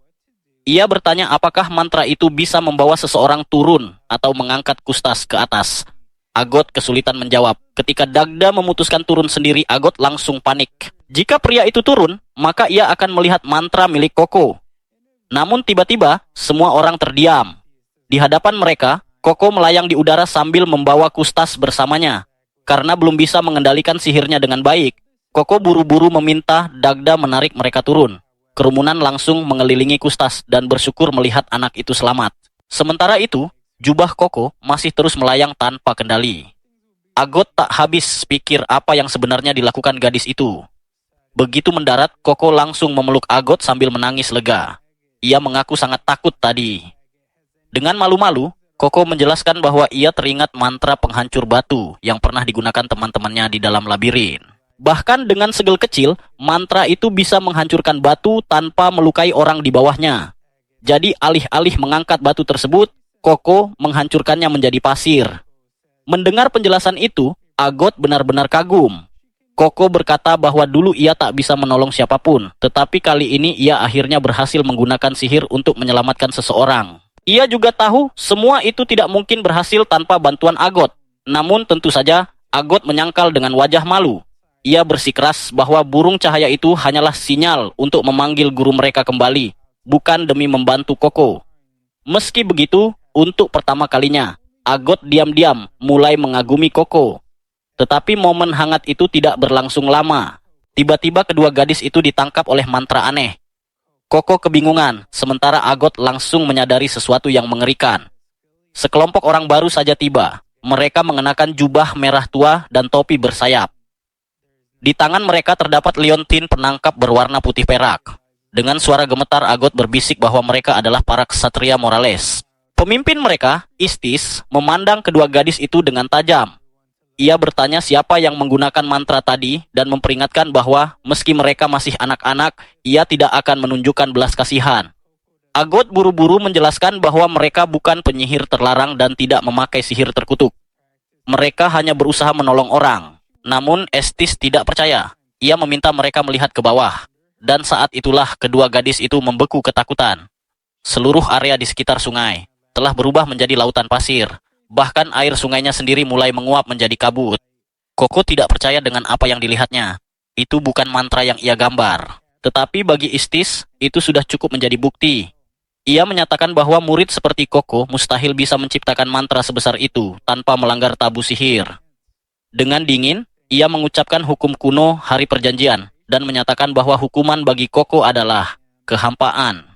Ia bertanya apakah mantra itu bisa membawa seseorang turun atau mengangkat Kustas ke atas. Agot kesulitan menjawab. Ketika Dagda memutuskan turun sendiri, Agot langsung panik. Jika pria itu turun, maka ia akan melihat mantra milik Koko. Namun tiba-tiba, semua orang terdiam. Di hadapan mereka, Koko melayang di udara sambil membawa Kustas bersamanya. Karena belum bisa mengendalikan sihirnya dengan baik, Koko buru-buru meminta Dagda menarik mereka turun. Kerumunan langsung mengelilingi Kustas dan bersyukur melihat anak itu selamat. Sementara itu, jubah Koko masih terus melayang tanpa kendali. Agot tak habis pikir apa yang sebenarnya dilakukan gadis itu. Begitu mendarat, Koko langsung memeluk Agot sambil menangis lega. Ia mengaku sangat takut tadi. Dengan malu-malu, Koko menjelaskan bahwa ia teringat mantra penghancur batu yang pernah digunakan teman-temannya di dalam labirin. Bahkan dengan segel kecil, mantra itu bisa menghancurkan batu tanpa melukai orang di bawahnya. Jadi alih-alih mengangkat batu tersebut, Koko menghancurkannya menjadi pasir. Mendengar penjelasan itu, Agot benar-benar kagum. Koko berkata bahwa dulu ia tak bisa menolong siapapun, tetapi kali ini ia akhirnya berhasil menggunakan sihir untuk menyelamatkan seseorang. Ia juga tahu semua itu tidak mungkin berhasil tanpa bantuan Agot. Namun tentu saja Agot menyangkal dengan wajah malu. Ia bersikeras bahwa burung cahaya itu hanyalah sinyal untuk memanggil guru mereka kembali, bukan demi membantu Koko. Meski begitu, untuk pertama kalinya, Agot diam-diam mulai mengagumi Koko. Tetapi momen hangat itu tidak berlangsung lama. Tiba-tiba kedua gadis itu ditangkap oleh mantra aneh. Koko kebingungan, sementara Agot langsung menyadari sesuatu yang mengerikan. Sekelompok orang baru saja tiba. Mereka mengenakan jubah merah tua dan topi bersayap. Di tangan mereka terdapat liontin penangkap berwarna putih perak. Dengan suara gemetar, Agot berbisik bahwa mereka adalah para ksatria Morales. Pemimpin mereka, Istis, memandang kedua gadis itu dengan tajam. Ia bertanya siapa yang menggunakan mantra tadi dan memperingatkan bahwa meski mereka masih anak-anak, ia tidak akan menunjukkan belas kasihan. Agot buru-buru menjelaskan bahwa mereka bukan penyihir terlarang dan tidak memakai sihir terkutuk. Mereka hanya berusaha menolong orang. Namun Estis tidak percaya. Ia meminta mereka melihat ke bawah. Dan saat itulah kedua gadis itu membeku ketakutan. Seluruh area di sekitar sungai telah berubah menjadi lautan pasir. Bahkan air sungainya sendiri mulai menguap menjadi kabut. Koko tidak percaya dengan apa yang dilihatnya. Itu bukan mantra yang ia gambar. Tetapi bagi Istis, itu sudah cukup menjadi bukti. Ia menyatakan bahwa murid seperti Koko mustahil bisa menciptakan mantra sebesar itu tanpa melanggar tabu sihir. Dengan dingin, ia mengucapkan hukum kuno Hari Perjanjian dan menyatakan bahwa hukuman bagi Koko adalah kehampaan.